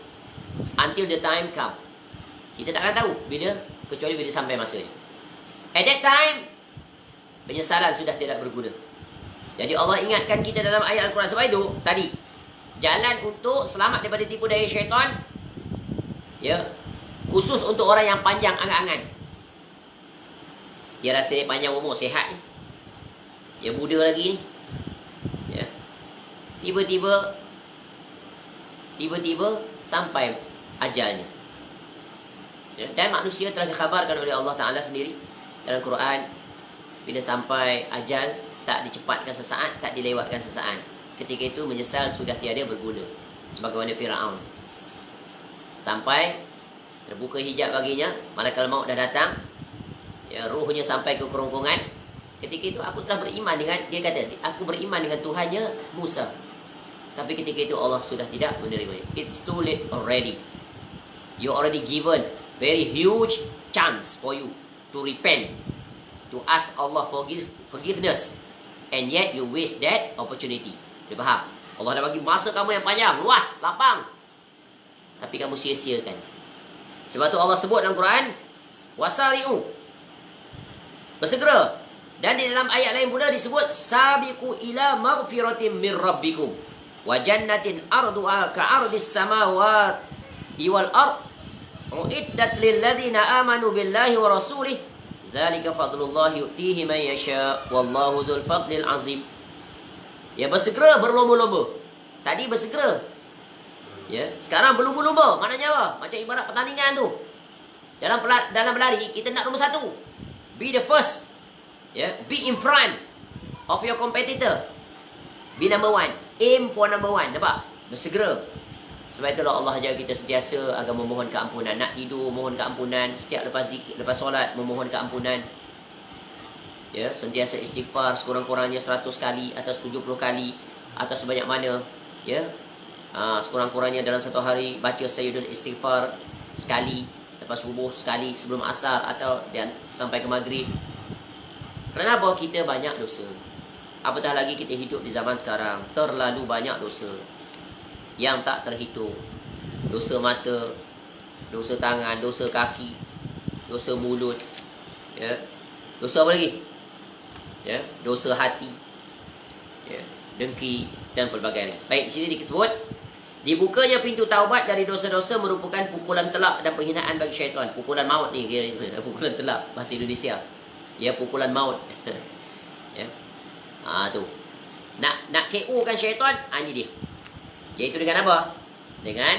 Until the time come. Kita takkan tahu bila, kecuali bila sampai masanya. At that time, penyesalan sudah tidak berguna. Jadi Allah ingatkan kita dalam ayat Al-Quran. Sebab itu, tadi, jalan untuk selamat daripada tipu daya syaitan, ya, khusus untuk orang yang panjang angan-angan. Dia rasa dia panjang umur, sihat ni. Dia muda lagi ni. Ya. Tiba-tiba sampai ajalnya. Ya. Dan manusia telah dikhabarkan oleh Allah Ta'ala sendiri dalam Quran, bila sampai ajal, tak dicepatkan sesaat, tak dilewatkan sesaat. Ketika itu menyesal sudah tiada berguna. Sebagaimana Fir'aun. Sampai terbuka hijab baginya, malaikat maut dah datang. Ya, ruhnya sampai ke kerongkongan. Ketika itu aku telah beriman dengan, dia kata, aku beriman dengan Tuhannya Musa. Tapi ketika itu Allah sudah tidak menerimanya. It's too late already. You already given very huge chance for you to repent, to ask Allah forgiveness, and yet you waste that opportunity. Dia faham? Allah dah bagi masa kamu yang panjang, luas, lapang, tapi kamu sia-siakan. Sebab tu Allah sebut dalam Quran, wasari'u, bersegera. Dan di dalam ayat lain pula disebut sabiqu ila maghfiratin min rabbikum wa jannatin arduha ka'ardis samawati wal ard uiddat lil ladzina amanu billahi wa rasulih Dzalika fadlullah yu'tihi man yasha wallahu dzul fadlil azim. Ya, bersegera berlomba-lomba. Tadi bersegera. Ya, sekarang berlomba-lomba. Maknanya apa? Macam ibarat pertandingan tu. Dalam berlari kita nak nombor 1. Be the first. Ya, be in front of your competitor. Be number 1. Aim for number 1. Nampak? Bersegera. Sebab itulah Allah ajar kita sentiasa agar memohon keampunan. Nak tidur, mohon keampunan. Setiap lepas zikir, lepas solat, memohon keampunan. Ya, sentiasa istighfar sekurang-kurangnya 100 kali atau 70 kali atau sebanyak mana. Ya, sekurang-kurangnya dalam satu hari baca sayyidul istighfar sekali, lepas subuh sekali, sebelum asar atau dan sampai ke maghrib. Kenapa? Kita banyak dosa. Apatah lagi kita hidup di zaman sekarang, terlalu banyak dosa yang tak terhitung. Dosa mata, dosa tangan, dosa kaki, dosa mulut, ya. Dosa apa lagi? Ya, dosa hati, ya, dengki dan pelbagai lagi. Baik, di sini disebut dibukanya pintu taubat dari dosa-dosa merupakan pukulan telak dan penghinaan bagi syaitan. Pukulan maut ni, pukulan telak bahasa Indonesia. Ya, pukulan maut. Ya. Tu. Nak KO kan syaitan, ini dia. Iaitu dengan apa? Dengan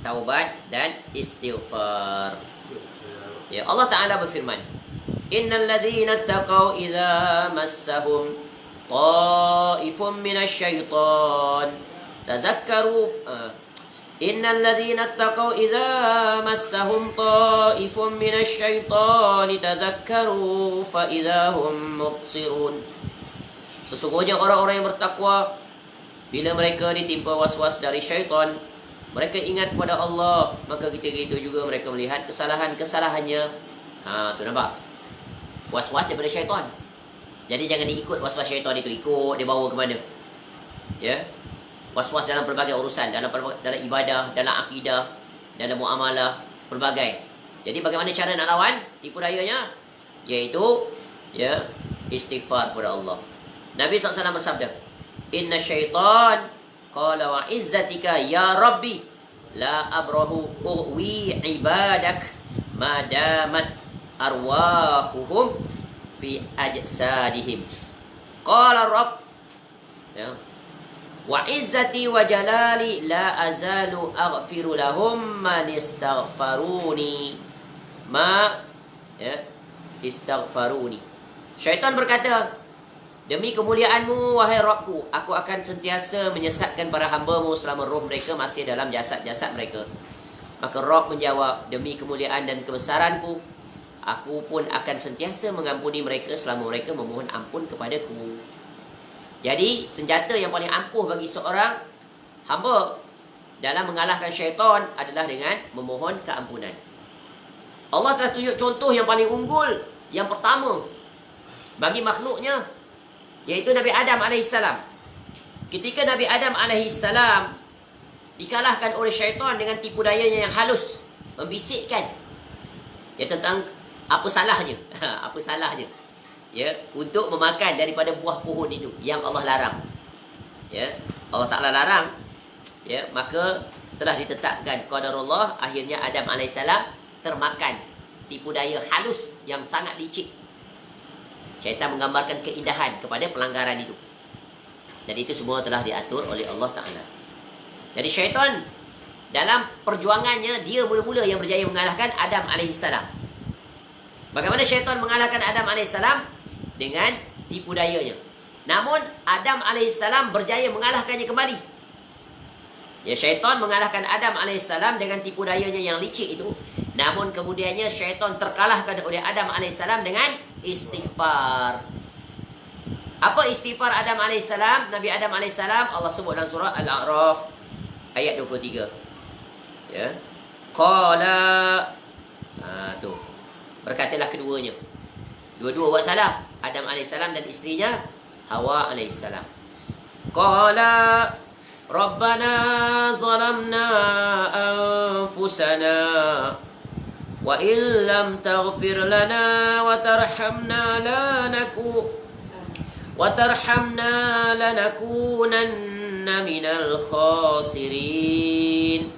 taubat dan istighfar. Ya, Allah Ta'ala berfirman, Innal ladzina taqaw idza massahum ta'ifun minasy syaitan tazakkaru Innal ladzina taqaw idza massahum ta'ifun minasy syaitan tazakkaru fa idza hum mubsirun. Sesungguhnya orang-orang yang bertakwa, bila mereka ditimpa was-was dari syaitan, mereka ingat kepada Allah, maka ketika itu juga mereka melihat kesalahan-kesalahannya. Tu nampak? Was-was daripada syaitan. Jadi jangan diikut was-was syaitan itu. Ikut dia bawa ke mana. Ya. Was-was dalam pelbagai urusan, dalam ibadah, dalam akidah, dalam muamalah, pelbagai. Jadi bagaimana cara nak lawan tipu dayanya? Iaitu, ya, istighfar kepada Allah. Nabi SAW bersabda, Inna syaitan qala wa izzatika ya Rabbi la abrahu uwi ibadak madamat arwahuhum fi ajsadihim. Qala Rabb, ya, wa izzati wa jalali la azalu aghfiru lahum man istaghfaruni ma, ya, istaghfaruni. Syaitan berkata, demi kemuliaanmu wahai Rabbku, aku akan sentiasa menyesatkan para hamba-Mu selama roh mereka masih dalam jasad-jasad mereka. Maka Rabb menjawab, demi kemuliaan dan kebesaranku, aku pun akan sentiasa mengampuni mereka selama mereka memohon ampun kepadaku. Jadi, senjata yang paling ampuh bagi seorang hamba dalam mengalahkan syaitan adalah dengan memohon keampunan. Allah telah tunjuk contoh yang paling unggul, yang pertama bagi makhluknya, iaitu Nabi Adam AS. Ketika Nabi Adam AS dikalahkan oleh syaitan dengan tipu dayanya yang halus, membisikkan, ya, tentang apa salahnya, apa salahnya, ya, untuk memakan daripada buah pohon itu yang Allah larang. Ya, Allah Ta'ala larang, ya, maka telah ditetapkan qadarullah, akhirnya Adam AS termakan tipu daya halus yang sangat licik. Syaitan menggambarkan keindahan kepada pelanggaran itu. Dan itu semua telah diatur oleh Allah Ta'ala. Jadi syaitan dalam perjuangannya, dia mula-mula yang berjaya mengalahkan Adam AS. Bagaimana syaitan mengalahkan Adam AS? Dengan tipu dayanya. Namun Adam AS berjaya mengalahkannya kembali. Ya, syaitan mengalahkan Adam AS dengan tipu dayanya yang licik itu. Namun kemudiannya syaitan terkalahkan oleh Adam AS dengan istighfar. Apa istighfar Adam AS? Nabi Adam AS, Allah sebut dalam surah Al-A'raf ayat 23. Ya. Qala, tu. Berkatalah keduanya. Dua-dua buat salah. Adam AS dan isterinya Hawa AS. Qala Rabbana zalamna anfusana wa illam taghfir lana wa tarhamna lanakunanna minal khasirin.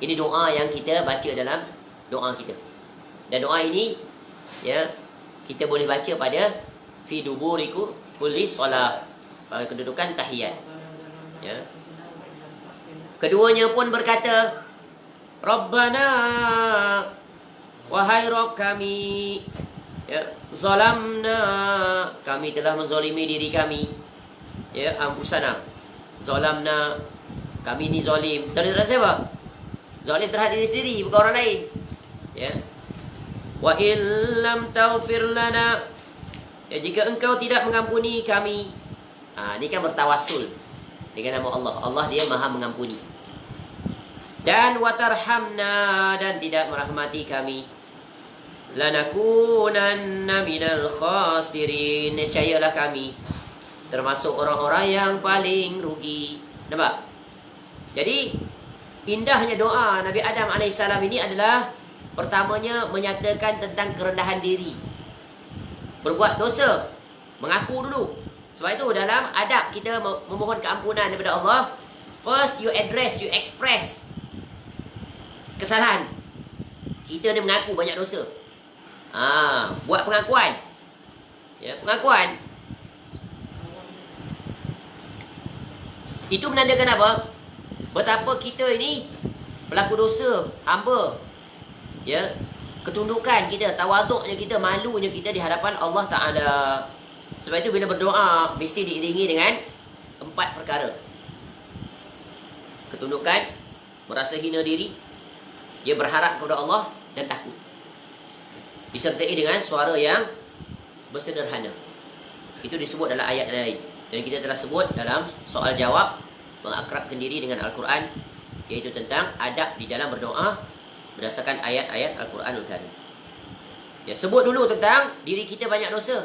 Ini doa yang kita baca dalam doa kita. Dan doa ini, ya, kita boleh baca pada fi duburiku kulli solat, pada kedudukan tahiyat. Ya. Keduanya pun berkata, Rabbana, wahai Rabb kami, ya, zalamna, kami telah menzalimi diri kami. Ya, anfusana. Zalamna, kami ni zalim. Terhadap siapa? Zalim terhadap diri sendiri, bukan orang lain. Ya. Wa illam taghfir lana, ya, jika engkau tidak mengampuni kami. Ini kan bertawassul dengan nama Allah. Allah dia Maha mengampuni. Dan watarhamna, dan tidak merahmati kami, lanakunanna minal khasirin, nescayalah kami termasuk orang-orang yang paling rugi. Nampak? Jadi indahnya doa Nabi Adam AS ini adalah pertamanya menyatakan tentang kerendahan diri, berbuat dosa, mengaku dulu. Sebab itu dalam adab kita memohon keampunan daripada Allah, first you address, you express kesalahan. Kita ni mengaku banyak dosa. Buat pengakuan. Ya, pengakuan. Itu menandakan apa? Betapa kita ini pelaku dosa, hamba. Ya, ketundukan kita, tawaduknya kita, malunya kita di hadapan Allah Ta'ala. Sebab itu bila berdoa mesti diiringi dengan 4 perkara. Ketundukan, merasa hina diri, dia berharap kepada Allah, dan takut. Disertai dengan suara yang bersederhana. Itu disebut dalam ayat lain. Dan kita telah sebut dalam soal jawab, mengakrabkan diri dengan Al-Quran, iaitu tentang adab di dalam berdoa berdasarkan ayat-ayat Al-Quranul Karim. Ya, sebut dulu tentang diri kita banyak dosa.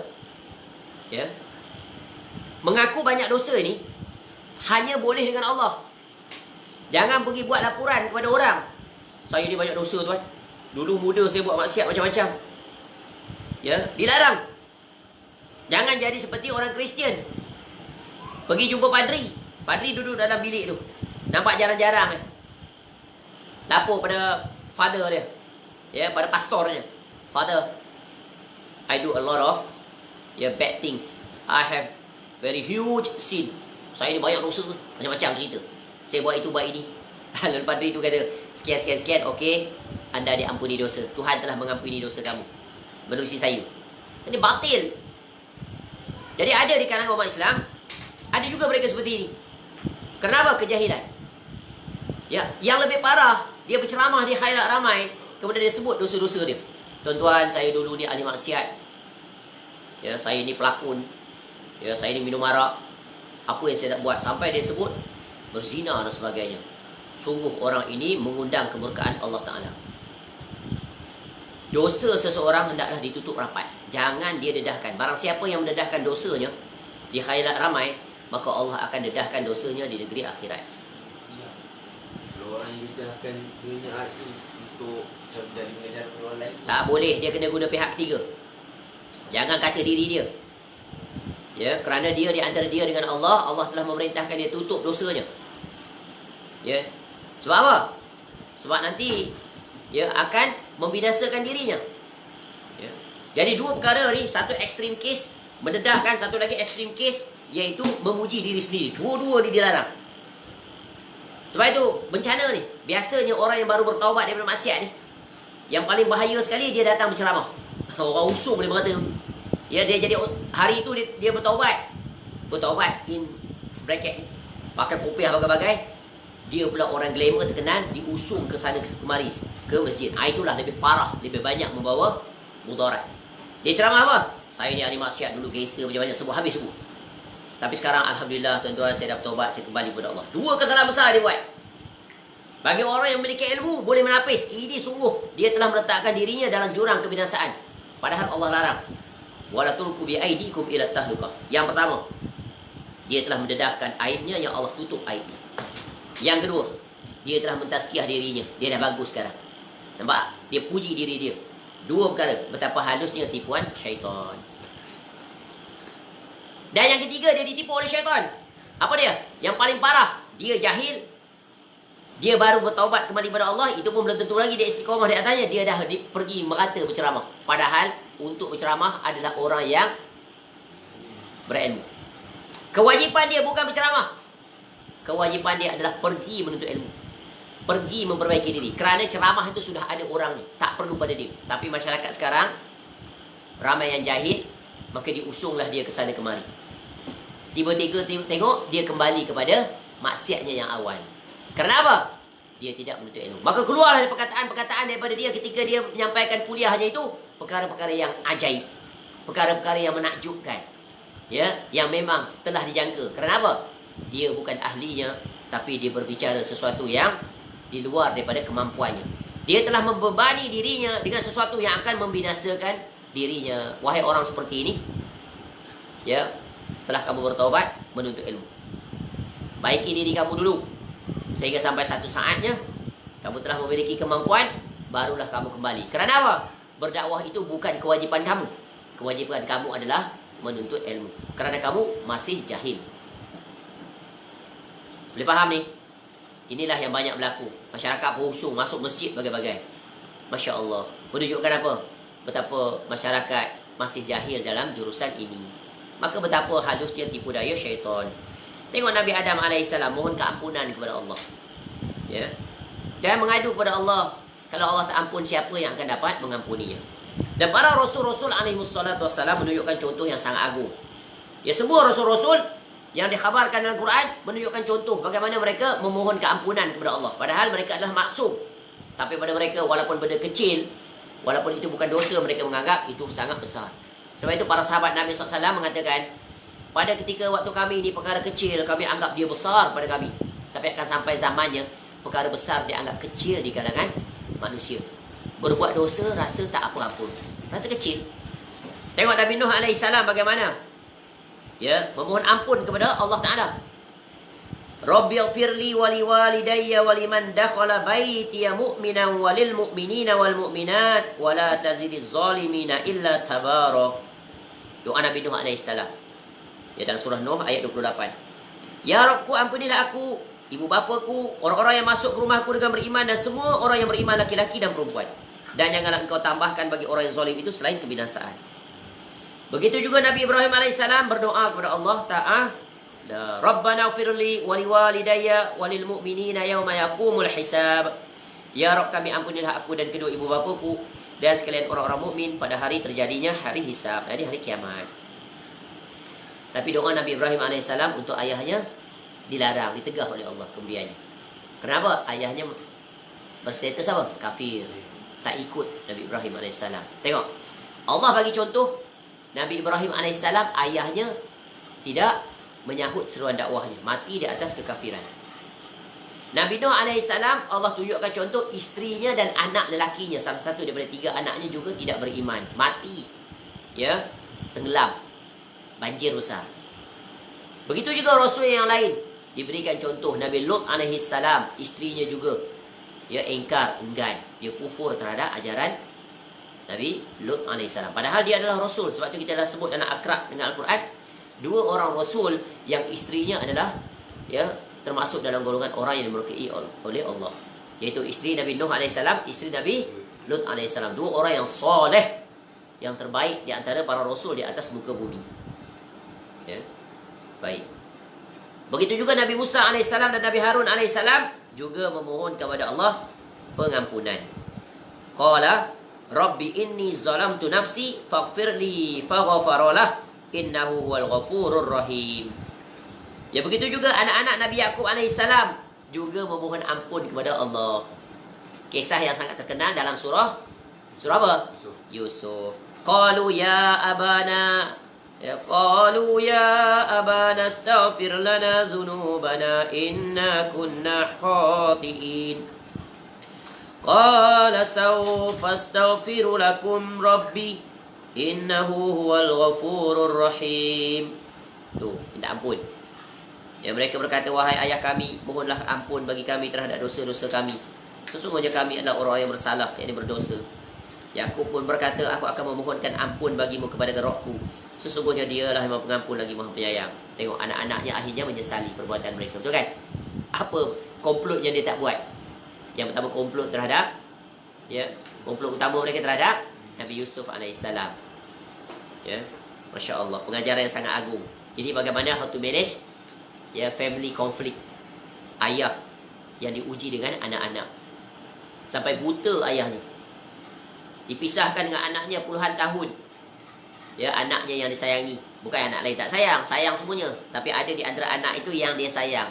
Ya. Mengaku banyak dosa ni hanya boleh dengan Allah. Jangan pergi buat laporan kepada orang. Saya ni banyak dosa tuan. Dulu muda saya buat maksiat macam-macam. Ya, dilarang. Jangan jadi seperti orang Kristian. Pergi jumpa padri. Padri duduk dalam bilik tu. Nampak jarang-jarang. Lapor pada father dia. Ya, pada pastor dia. Father, I do a lot of bad things. I have very huge sin. Saya ni banyak dosa. Macam-macam cerita. Saya buat itu, buat ini. Lalu padri tu kata, sekian, okey, anda diampuni dosa. Tuhan telah mengampuni dosa kamu. Menerusi saya. Jadi batil. Jadi ada di kalangan umat Islam, ada juga mereka seperti ini. Kenapa? Kejahilan. Ya, yang lebih parah, dia berceramah di khairat ramai, kemudian dia sebut dosa-dosa dia. Tuan-tuan, saya dulu ni ahli maksiat. Ya, saya ni pelakon. Ya, saya ni minum arak. Apa yang saya tak buat? Sampai dia sebut berzina dan sebagainya. Sungguh orang ini mengundang kemurkaan Allah Ta'ala. Dosa seseorang hendaklah ditutup rapat. Jangan dia dedahkan. Barang siapa yang mendedahkan dosanya di khairat ramai, maka Allah akan dedahkan dosanya di negeri akhirat. Ya. Kalau orang yang dedahkan dunia itu untuk dari mengajar orang lain, tak boleh, dia kena guna pihak ketiga. Jangan kata diri dia. Ya, kerana dia di antara dia dengan Allah, Allah telah memerintahkan dia tutup dosanya. Ya. Sebab apa? Sebab nanti dia akan membinasakan dirinya. Ya. Jadi dua perkara ni, satu ekstrim case mendedahkan, satu lagi ekstrim case iaitu memuji diri sendiri. Dua-dua ni dilarang. Sebab itu bencana ni, biasanya orang yang baru bertaubat daripada maksiat ni, yang paling bahaya sekali dia datang berceramah. Orang usung dia berkata. Ya, dia jadi hari itu dia bertaubat. Bertaubat in bracket ni. Pakai kopiah bagai-bagai. Dia pula orang glamour terkenal, diusung ke sana kemari ke masjid. Itulah lebih parah, lebih banyak membawa mudarat. Dia ceramah apa? Saya ni ahli maksiat dulu, gangster macam-macam, semua habis semua. Tapi sekarang alhamdulillah tuan-tuan, saya dah bertaubat, saya kembali kepada Allah. Dua kesalahan besar dia buat. Bagi orang yang memiliki ilmu boleh menapis, ini sungguh dia telah meletakkan dirinya dalam jurang kebinasaan. Padahal Allah larang. Wala tulqu bi aidikum ila tahlukah. Yang pertama, dia telah mendedahkan aibnya yang Allah tutup aibnya. Yang kedua, dia telah mentazkiyah dirinya. Dia dah bagus sekarang. Nampak? Dia puji diri dia. Dua perkara. Betapa halusnya tipuan syaitan. Dan yang ketiga, dia ditipu oleh syaitan. Apa dia? Yang paling parah, dia jahil. Dia baru bertaubat kembali kepada Allah. Itu pun belum tentu lagi dia istiqamah di atasnya. Dia dah pergi merata berceramah. Padahal untuk berceramah adalah orang yang berilmu. Kewajipan dia bukan berceramah. Kewajipan dia adalah pergi menuntut ilmu. Pergi memperbaiki diri. Kerana ceramah itu sudah ada orangnya. Tak perlu pada dia. Tapi masyarakat sekarang, ramai yang jahil, maka diusunglah dia ke sana kemari. Tiba-tiba tengok, dia kembali kepada maksiatnya yang awal. Kenapa? Dia tidak menuntut ilmu. Maka keluarlah perkataan-perkataan daripada dia ketika dia menyampaikan kuliahnya itu, perkara-perkara yang ajaib. Perkara-perkara yang menakjubkan. Ya, yang memang telah dijangka. Kenapa? Dia bukan ahlinya, tapi dia berbicara sesuatu yang di luar daripada kemampuannya. Dia telah membebani dirinya dengan sesuatu yang akan membinasakan dirinya. Wahai orang seperti ini, ya, setelah kamu bertaubat, menuntut ilmu. Baiki diri kamu dulu, sehingga sampai satu saatnya kamu telah memiliki kemampuan, barulah kamu kembali. Kerana apa? Berdakwah itu bukan kewajipan kamu. Kewajipan kamu adalah menuntut ilmu. Kerana kamu masih jahil. Boleh faham ni? Inilah yang banyak berlaku. Masyarakat berhusung masuk masjid bagai-bagai. Masya Allah. Menunjukkan apa? Betapa masyarakat masih jahil dalam jurusan ini. Maka betapa halusnya tipu daya syaitan. Tengok Nabi Adam AS mohon keampunan kepada Allah. Ya. Dan mengadu kepada Allah. Kalau Allah tak ampun, siapa yang akan dapat mengampuninya? Dan para Rasul-Rasul alaihissalam menunjukkan contoh yang sangat agung. Ya, semua Rasul-Rasul yang dikhabarkan dalam Quran menunjukkan contoh bagaimana mereka memohon keampunan kepada Allah. Padahal mereka adalah maksum. Tapi pada mereka, walaupun benda kecil, walaupun itu bukan dosa, mereka menganggap itu sangat besar. Sebab itu para sahabat Nabi SAW mengatakan, pada ketika waktu kami ini perkara kecil, kami anggap dia besar pada kami. Tapi akan sampai zamannya, perkara besar dianggap kecil di kalangan manusia. Berbuat dosa rasa tak apa-apa, rasa kecil. Tengok Nabi Nuh AS bagaimana, ya, memohon ampun kepada Allah Ta'ala. Rabbighfirli wa liwalidayya wa liman dakhala baitiya mu'minan wa lil mu'minina wal mu'minat wa la tazidiz zalimina illa tabara. Doa Nabi Nuh AS. Ya, dalam surah Nuh ayat 28. Ya Rabbku, ampunilah aku, ibu bapaku, orang-orang yang masuk ke rumahku dengan beriman, dan semua orang yang beriman, laki-laki dan perempuan. Dan janganlah engkau tambahkan bagi orang yang zalim itu selain kebinasaan. Begitu juga Nabi Ibrahim AS berdoa kepada Allah Ta'ala, Rabbana ighfirli wa liwalidayya wa lil mu'minina yawma yaqumul hisab. Ya Rabb, kami ampunilah aku dan kedua ibu bapaku dan sekalian orang-orang mukmin pada hari terjadinya hari hisab, hari kiamat. Tapi doa Nabi Ibrahim AS untuk ayahnya dilarang, ditegah oleh Allah kemudiannya. Kenapa? Ayahnya berstatus apa? Kafir. Tak ikut Nabi Ibrahim AS. Tengok, Allah bagi contoh Nabi Ibrahim AS, ayahnya tidak menyahut seruan dakwahnya, mati di atas kekafiran. Nabi Nuh AS, Allah tunjukkan contoh isterinya dan anak lelakinya, salah satu daripada 3 anaknya juga tidak beriman, mati, ya, tenggelam, banjir besar. Begitu juga Rasul yang lain diberikan contoh. Nabi Lut AS, isterinya juga, ya, engkar, enggan, dia kufur terhadap ajaran Nabi Lut AS. Padahal dia adalah Rasul. Sebab itu kita dah sebut dalam akrab dengan Al-Quran, 2 orang Rasul yang isterinya adalah, ya, termasuk dalam golongan orang yang dimurkai oleh Allah, iaitu isteri Nabi Nuh AS, isteri Nabi Lut AS. 2 orang yang soleh, yang terbaik di antara para Rasul di atas muka bumi. Ya. Baik. Begitu juga Nabi Musa AS dan Nabi Harun AS juga memohon kepada Allah pengampunan. Qala Rabbi inni zalamtu nafsi faghfirli faghfaralah innahu huwal ghafurur rahim. Ya, begitu juga anak-anak Nabi Yaqub AS juga memohon ampun kepada Allah. Kisah yang sangat terkenal dalam surah apa? Yusuf. Qalu ya abana astaghfir lana dhunubana inna kunna khatiin. Qala sawfa astaghfiru lakum rabbi innahu huwal ghafurur rahim. Tuh, minta ampun. Ya, mereka berkata, wahai ayah kami, mohonlah ampun bagi kami terhadap dosa-dosa kami. Sesungguhnya kami adalah orang yang bersalah, yakni berdosa. Yakub pun berkata, aku akan memohonkan ampun bagimu kepada Rabbku. Sesungguhnya dialah yang Maha Pengampun lagi Maha Penyayang. Tengok, anak-anaknya akhirnya menyesali perbuatan mereka. Betul kan? Apa komplot yang dia tak buat? Yang pertama, komplot terhadap, ya, komplot utama mereka terhadap Nabi Yusuf AS. Ya, Masya Allah, pengajaran yang sangat agung. Jadi bagaimana how to manage ya family conflict. Ayah yang diuji dengan anak-anak. Sampai buta ayahnya. Dipisahkan dengan anaknya puluhan tahun. Ya, anaknya yang disayangi. Bukan anak lain tak sayang, sayang semuanya. Tapi ada di antara anak itu yang dia sayang.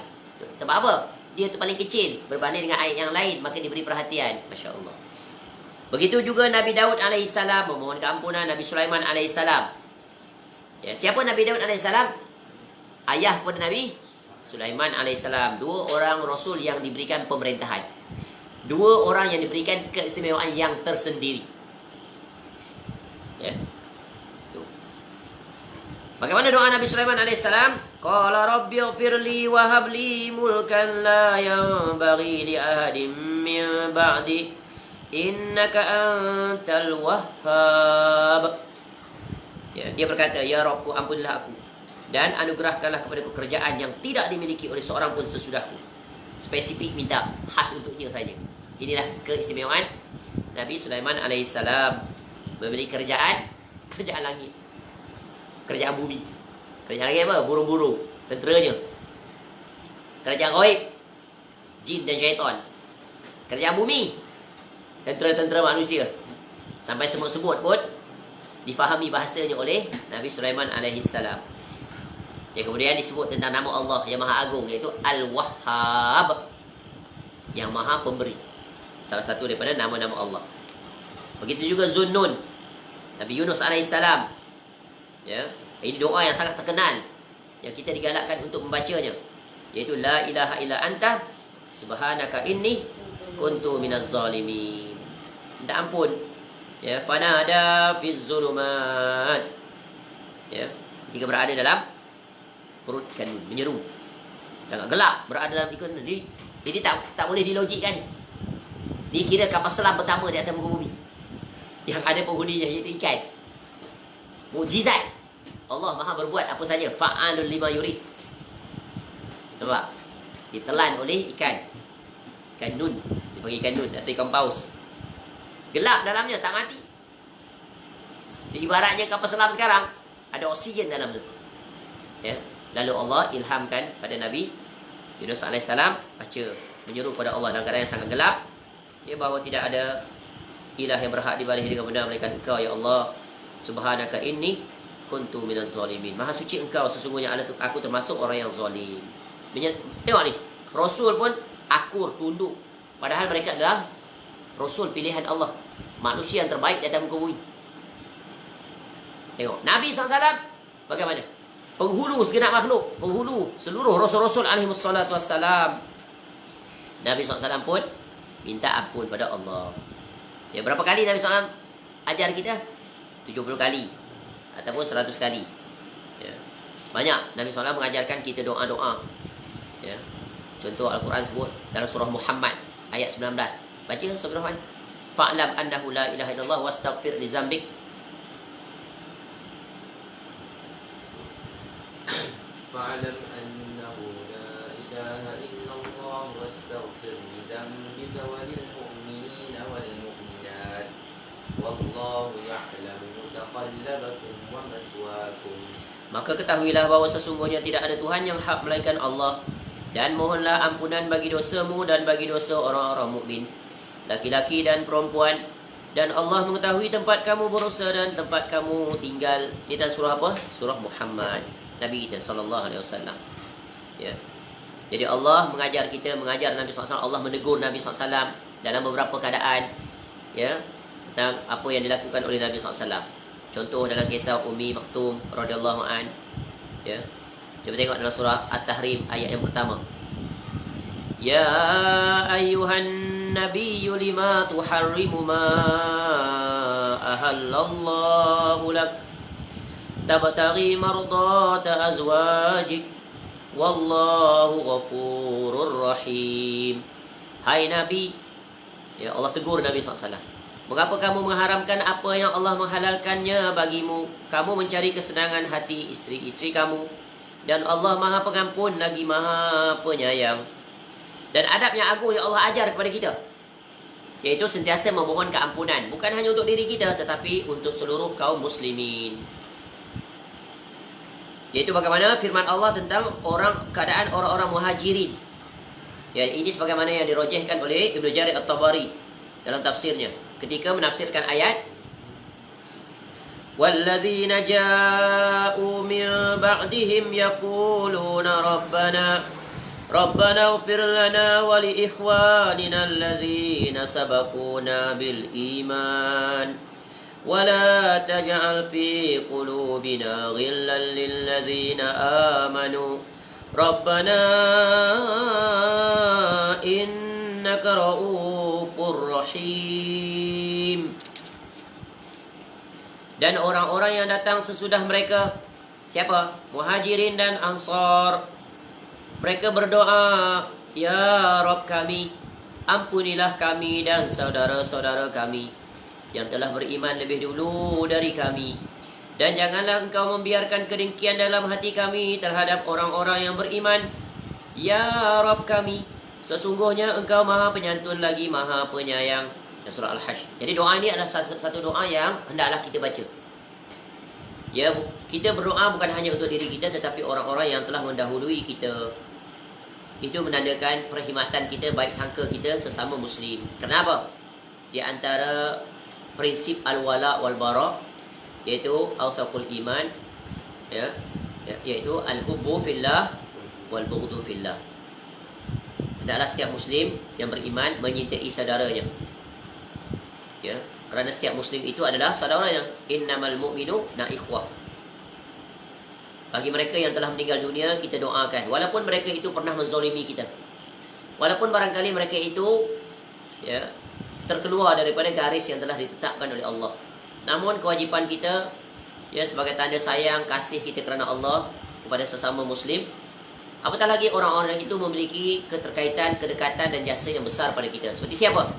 Sebab apa? Dia tu paling kecil berbanding dengan ayat yang lain, maka diberi perhatian. Masya Allah. Begitu juga Nabi Daud alaihissalam memohon keampunan Nabi Sulaiman alaihissalam. Ya, siapa Nabi Daud alaihissalam? Ayah kepada Nabi Sulaiman alaihissalam. Dua orang Rasul yang diberikan pemerintahan. Dua orang yang diberikan keistimewaan yang tersendiri. Ya. Tuh. Bagaimana doa Nabi Sulaiman alaihissalam? Qala rabbi ighfirli wa habli mulkan la yanbaghi li ahadin min ba'di innaka antal wahhab. Ya, dia berkata, ya Rabbku, ampunilah aku dan anugerahkanlah kepadaku kerjaan yang tidak dimiliki oleh seorang pun sesudahku. Spesifik, minta khas untuknya saja. Inilah keistimewaan Nabi Sulaiman alaihissalam, memberi kerjaan langit, kerjaan bumi. Kerjaan langit apa? Burung-burung, tenteranya. Kerjaan ghaib, jin dan syaitan. Kerjaan bumi, tentera-tentera manusia. Sampai semut-semut pun difahami bahasanya oleh Nabi Sulaiman alaihissalam. Yang kemudian disebut tentang nama Allah yang Maha Agung, iaitu Al-Wahhab, yang Maha Pemberi. Salah satu daripada nama-nama Allah. Begitu juga Zunnun, Nabi Yunus alaihissalam. Ya, ini doa yang sangat terkenal yang kita digalakkan untuk membacanya, iaitu La ilaha illa anta subhanaka inni kuntu minaz zalimin. Minta ampun. Ya, fanada fiz zulumat. Ya, jika berada dalam perut ikan, menyeru. Sangat gelap berada dalam ikan. Jadi tak boleh dilogikkan. Dia kira kapal selam pertama di atas muka bumi yang ada penghuninya, iaitu ikan. Mukjizat. Allah Maha berbuat apa saja. Fa'alul lima yurid. Nampak? Ditelan oleh ikan. Ikan nun. Dipanggil ikan nun atau ikan paus. Gelap dalamnya, tak mati. Jadi ibaratnya kapal selam sekarang ada oksigen dalam tu. Ya. Lalu Allah ilhamkan pada Nabi Yunus alaihissalam baca, menyeru kepada Allah dalam keadaan yang sangat gelap, ya, bahawa tidak ada ilah yang berhak diibadahi dengan benar melainkan Engkau, ya Allah. Subhanaka inni kuntu minaz zalimin. Maha suci Engkau, sesungguhnya aku termasuk orang yang zalim. Tengok ni, Rasul pun akur, tunduk, padahal mereka adalah Rasul pilihan Allah, manusia yang terbaik di atas muka bumi. Tengok Nabi SAW bagaimana? Penghulu segenap makhluk, penghulu seluruh Rasul-Rasul alaihimussalatu wassalam. Nabi SAW pun minta ampun pada Allah. Ya, berapa kali Nabi SAW ajar kita? 70 kali ataupun 100 kali. Ya. Banyak Nabi SAW mengajarkan kita doa-doa. Ya. Contoh Al-Quran sebut dalam surah Muhammad ayat 19. Baca surah Muhammad. Fa'lam annahu la ilaha illallah wastaghfir li zambik. Fa'lam annahu la ilaha illallah wastaghfir li dhanbika wa lil mu'minina wal mu'minat wallahu ya'lamu mutaqallabakum wa maswaakum. Maka ketahuilah bahawa sesungguhnya tidak ada Tuhan yang hak melainkan Allah, dan mohonlah ampunan bagi dosamu dan bagi dosa orang-orang mukmin, laki-laki dan perempuan, dan Allah mengetahui tempat kamu berusaha dan tempat kamu tinggal. Di dalam surah apa? Surah Muhammad, Nabi kita sallallahu alaihi wasallam. Ya. Jadi Allah mengajar kita, mengajar Nabi SAW. Allah menegur Nabi SAW dalam beberapa keadaan, ya, tentang apa yang dilakukan oleh Nabi SAW. Contoh dalam kisah Ummi Maktum radhiyallahu an. Ya. Cuba tengok dalam surah At-Tahrim ayat yang pertama. Ya ayyuhan nabiyyu lima tuharrimu ma ahallallahu lak tabtaghi mardata azwajik wallahu ghafurur rahim. Hai Nabi, ya, Allah tegur Nabi SAW. Mengapa kamu mengharamkan apa yang Allah menghalalkannya bagimu? Kamu mencari kesenangan hati isteri-isteri kamu, dan Allah Maha Pengampun lagi Maha Penyayang. Dan adab yang agung yang Allah ajar kepada kita, iaitu sentiasa memohon keampunan, bukan hanya untuk diri kita tetapi untuk seluruh kaum muslimin. Yaitu bagaimana firman Allah tentang keadaan orang-orang muhajirin. Ya, ini sebagaimana yang dirojehkan oleh Ibnu Jarir At-Tabari dalam tafsirnya ketika menafsirkan ayat وَالَّذِينَ جَاءُوا مِنْ بَعْدِهِمْ يَقُولُونَ رَبَّنَا اغْفِرْ لَنَا وَلِإِخْوَانِنَا الَّذِينَ سَبَقُونَا بِالْإِيمَانِ وَلَا تَجْعَلْ فِي قُلُوبِنَا غِلًّا لِلَّذِينَ آمَنُوا رَبَّنَا إِنَّكَ رَءُوفٌ رَحِيمٌ. Dan orang-orang yang datang sesudah mereka, siapa? Muhajirin dan Ansar. Mereka berdoa, Ya Rabb kami, ampunilah kami dan saudara-saudara kami yang telah beriman lebih dulu dari kami. Dan janganlah engkau membiarkan kedengkian dalam hati kami terhadap orang-orang yang beriman. Ya Rabb kami, sesungguhnya engkau maha penyantun lagi maha penyayang. Dan surah Al-Hajj. Jadi doa ini adalah satu doa yang hendaklah kita baca. Ya, kita berdoa bukan hanya untuk diri kita, tetapi orang-orang yang telah mendahului kita. Itu menandakan perkhidmatan kita, baik sangka kita sesama Muslim. Kenapa? Di antara prinsip al-wala wal-bara, iaitu awsaqul iman, ya, iaitu al-hubbu fillah wal-bughdu fillah. Hendaklah setiap Muslim yang beriman menyintai saudaranya. Ya, kerana setiap Muslim itu adalah saudaranya. Innamal mu'minu ikhwah. Bagi mereka yang telah meninggal dunia, kita doakan. Walaupun mereka itu pernah menzalimi kita. Walaupun barangkali mereka itu ya terkeluar daripada garis yang telah ditetapkan oleh Allah. Namun kewajipan kita ya sebagai tanda sayang, kasih kita kerana Allah kepada sesama Muslim. Apatah lagi orang-orang itu memiliki keterkaitan, kedekatan dan jasa yang besar pada kita. Seperti siapa?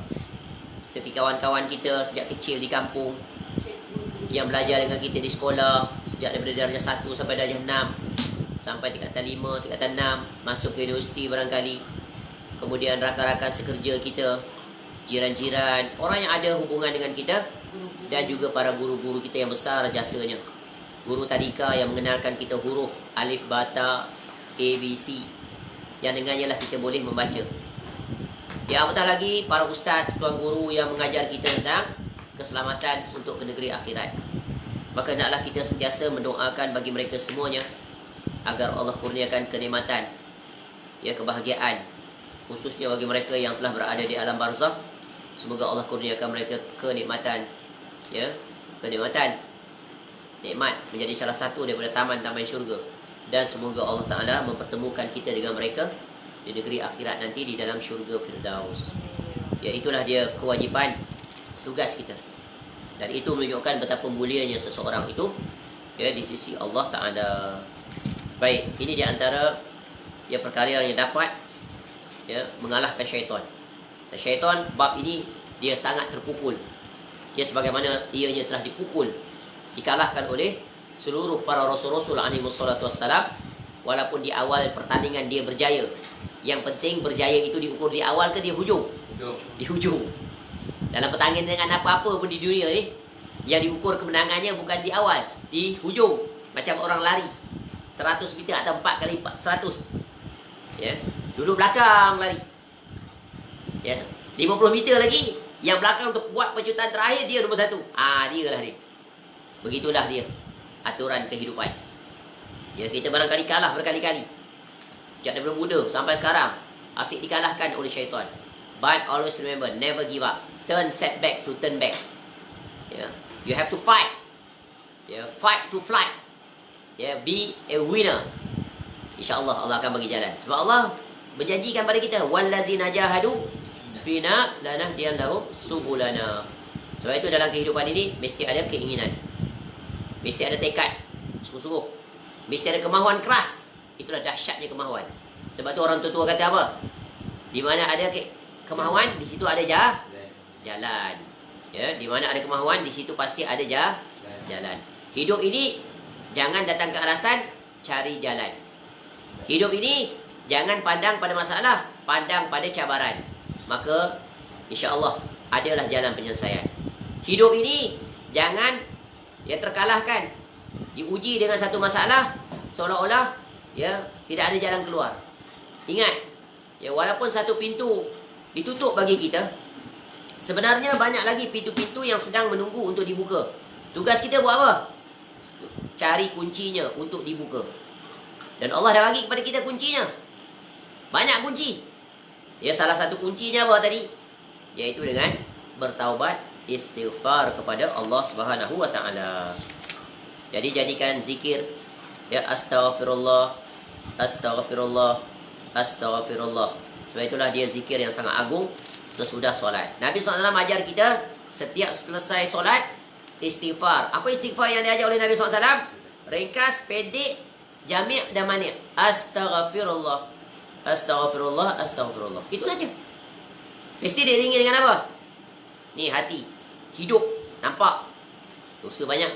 Seperti kawan-kawan kita sejak kecil di kampung yang belajar dengan kita di sekolah sejak daripada darjah 1 sampai darjah 6, sampai tingkatan 5, tingkatan 6, masuk ke universiti barangkali. Kemudian rakan-rakan sekerja kita, jiran-jiran, orang yang ada hubungan dengan kita, dan juga para guru-guru kita yang besar jasanya. Guru tadika yang mengenalkan kita huruf alif, bata, ABC, yang dengannya lah kita boleh membaca. Ya, apatah lagi para ustaz, tuan guru yang mengajar kita tentang keselamatan untuk ke negeri akhirat. Maka hendaklah kita sentiasa mendoakan bagi mereka semuanya agar Allah kurniakan kenikmatan, ya, kebahagiaan, khususnya bagi mereka yang telah berada di alam barzakh. Semoga Allah kurniakan mereka kenikmatan, ya, kenikmatan, nikmat menjadi salah satu daripada taman-taman syurga. Dan semoga Allah Ta'ala mempertemukan kita dengan mereka di negeri akhirat nanti di dalam syurga Firdaus. Ya, itulah dia kewajipan, tugas kita. Dan itu menunjukkan betapa mulianya seseorang itu ya di sisi Allah Ta'ala. Baik, ini di antara ya perkara yang dapat ya mengalahkan syaitan. Dan syaitan bab ini dia sangat terpukul. Ya, sebagaimana ianya telah dipukul, dikalahkan oleh seluruh para rasul-rasul alaihi wassalatu wassalam. Walaupun di awal pertandingan dia berjaya, yang penting berjaya itu diukur di awal ke di hujung? Di hujung. Dalam pertandingan dengan apa-apa pun di dunia ni, yang diukur kemenangannya bukan di awal, di hujung. Macam orang lari 100 meter atau 4 kali 100, ya, duduk belakang lari, ya, 50 meter lagi yang belakang untuk buat pecutan terakhir, dia nombor 1. Dia lah dia. Begitulah dia aturan kehidupan. Ya, kita barangkali kalah berkali-kali sejak daripada muda sampai sekarang, asyik dikalahkan oleh syaitan. But always remember, never give up. Turn setback to turn back. Yeah. You have to fight. Yeah. Fight to flight. Yeah. Be a winner. InsyaAllah Allah akan bagi jalan. Sebab Allah berjanjikan pada kita, walladzina jahadu fina lanahdiyannahum subulana. Sebab itu dalam kehidupan ini mesti ada keinginan, mesti ada tekad sungguh-sungguh, mesti ada kemahuan keras. Itulah dahsyatnya kemahuan. Sebab tu orang tua-tua kata apa? Di mana ada kemahuan, di situ ada jalan. Ya, di mana ada kemahuan, di situ pasti ada jalan. Hidup ini jangan datang ke alasan, cari jalan. Hidup ini jangan pandang pada masalah, pandang pada cabaran. Maka insya-Allah adalah jalan penyelesaian. Hidup ini jangan ya terkalahkan, diuji dengan satu masalah, seolah-olah ya tidak ada jalan keluar. Ingat, ya walaupun satu pintu ditutup bagi kita, sebenarnya banyak lagi pintu-pintu yang sedang menunggu untuk dibuka. Tugas kita buat apa? Cari kuncinya untuk dibuka. Dan Allah dah bagi kepada kita kuncinya. Banyak kunci. Ya, salah satu kuncinya apa tadi? Yaitu dengan bertaubat, istighfar kepada Allah Subhanahu wa taala. Jadi jadikan zikir ya astaghfirullah, astaghfirullah, astaghfirullah. Sebab itulah dia zikir yang sangat agung sesudah solat. Nabi SAW ajar kita setiap selesai solat istighfar. Apa istighfar yang diajar oleh Nabi SAW? Ringkas, pendek, jami' dan mani'. Astaghfirullah, astaghfirullah, astaghfirullah. Itu saja. Mesti diiringi dengan apa? Ni hati, hidup, nampak dosa banyak.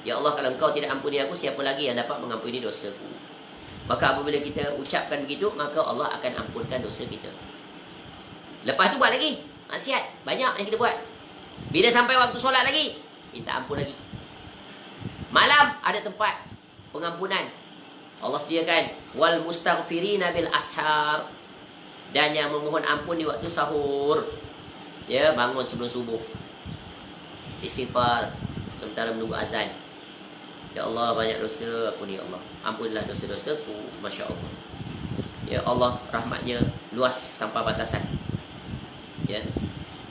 Ya Allah, kalau Engkau tidak ampuni aku, siapa lagi yang dapat mengampuni dosaku? Maka apabila kita ucapkan begitu, maka Allah akan ampunkan dosa kita. Lepas tu buat lagi maksiat, banyak yang kita buat. Bila sampai waktu solat lagi, minta ampun lagi. Malam ada tempat pengampunan. Allah sediakan wal mustaghfirina bil ashar, dan yang memohon ampun di waktu sahur. Ya, bangun sebelum subuh, istighfar sementara menunggu azan. Ya Allah, banyak dosa aku ni, ya Allah, ampunilah dosa-dosaku. Masya Allah. Ya Allah, rahmatnya luas tanpa batasan. Ya,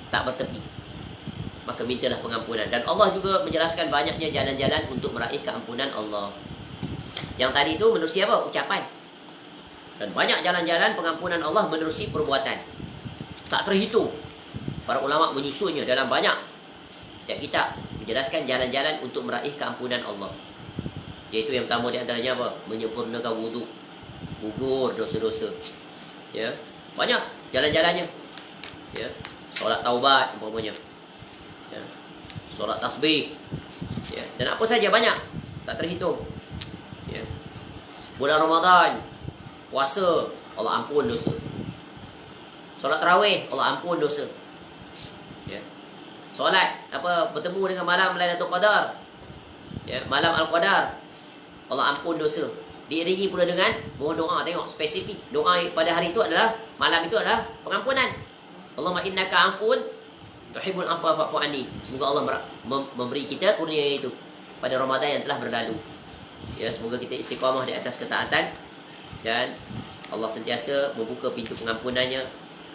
tak bertepi. Maka mintalah pengampunan. Dan Allah juga menjelaskan banyaknya jalan-jalan untuk meraih keampunan Allah. Yang tadi itu menerusi apa? Ucapan. Dan banyak jalan-jalan pengampunan Allah menerusi perbuatan. Tak terhitung. Para ulama menyusunnya dalam banyak kitab menjelaskan jalan-jalan untuk meraih keampunan Allah. Iaitu yang pertama di antaranya apa? Menyempurnakan wudu, gugur dosa-dosa. Ya, banyak jalan-jalannya. Ya, solat taubat umpamanya. Ya, solat tasbih. Ya, dan apa saja banyak, tak terhitung. Ya. Bulan Ramadan, puasa, Allah ampun dosa. Solat tarawih, Allah ampun dosa. Ya. Solat apa bertemu dengan malam Lailatul Qadar. Ya, malam Al-Qadar, Allah ampun dosa. Diiringi pula dengan mohon doa. Tengok spesifik. Doa pada hari itu adalah, malam itu adalah pengampunan. Allahumma innaka afun tuhibbul afwa fa'fu anni. Semoga Allah memberi kita kurnia itu pada Ramadan yang telah berlalu. Ya, semoga kita istiqamah di atas ketaatan dan Allah sentiasa membuka pintu pengampunannya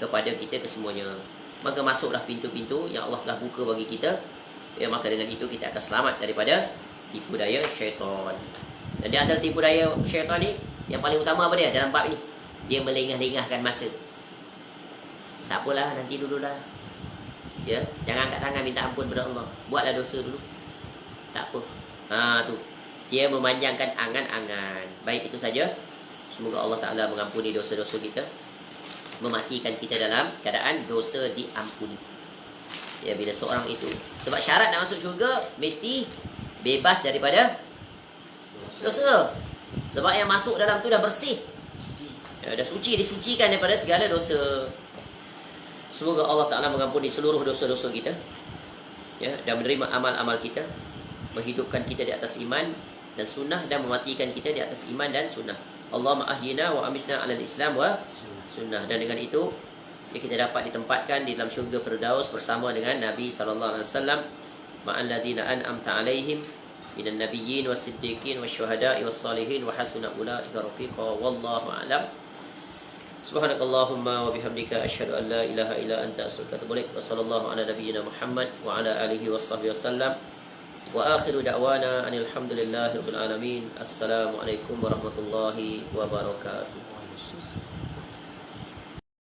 kepada kita kesemuanya. Maka masuklah pintu-pintu yang Allah telah buka bagi kita. Ya, maka dengan itu kita akan selamat daripada tipu daya syaitan. Dan di antara tipu daya syaitan ni, yang paling utama apa dia dalam bab ini? Dia melengah-lengahkan masa. Tak apalah, nanti dululah. Ya, jangan angkat tangan minta ampun kepada Allah. Buatlah dosa dulu. Tak apa. Tu. Dia memanjangkan angan-angan. Baik, itu saja. Semoga Allah Ta'ala mengampuni dosa-dosa kita, mematikan kita dalam keadaan dosa diampuni. Ya, bila seorang itu, sebab syarat nak masuk syurga mesti bebas daripada dosa. Sebab yang masuk dalam tu dah bersih. Ya, dah suci, disucikan daripada segala dosa. Semoga Allah Ta'ala mengampuni seluruh dosa-dosa kita, ya, dan menerima amal-amal kita, menghidupkan kita di atas iman dan sunnah, dan mematikan kita di atas iman dan sunnah. Allahumma ahyina wa amisna ala al-islam wa sunnah. Dan dengan itu, ya, kita dapat ditempatkan di dalam syurga Firdaus bersama dengan Nabi SAW, ma'al ladzina an'amta alaihim minan nabiyyin was-siddiqin wasyuhada'i was-salihin wa hasuna ulaika rafiqa. Wallahu a'lam. Subhanakallahumma wa bihamdika asyhadu an la ilaha illa anta astaghfiruka wa atubu ilaik. Wa sallallahu ala nabiyyina Muhammad wa ala alihi washabbihi wasallam. Wa akhiru da'wana anil hamdulillahi rabbil alamin. Assalamualaikum warahmatullahi wabarakatuh.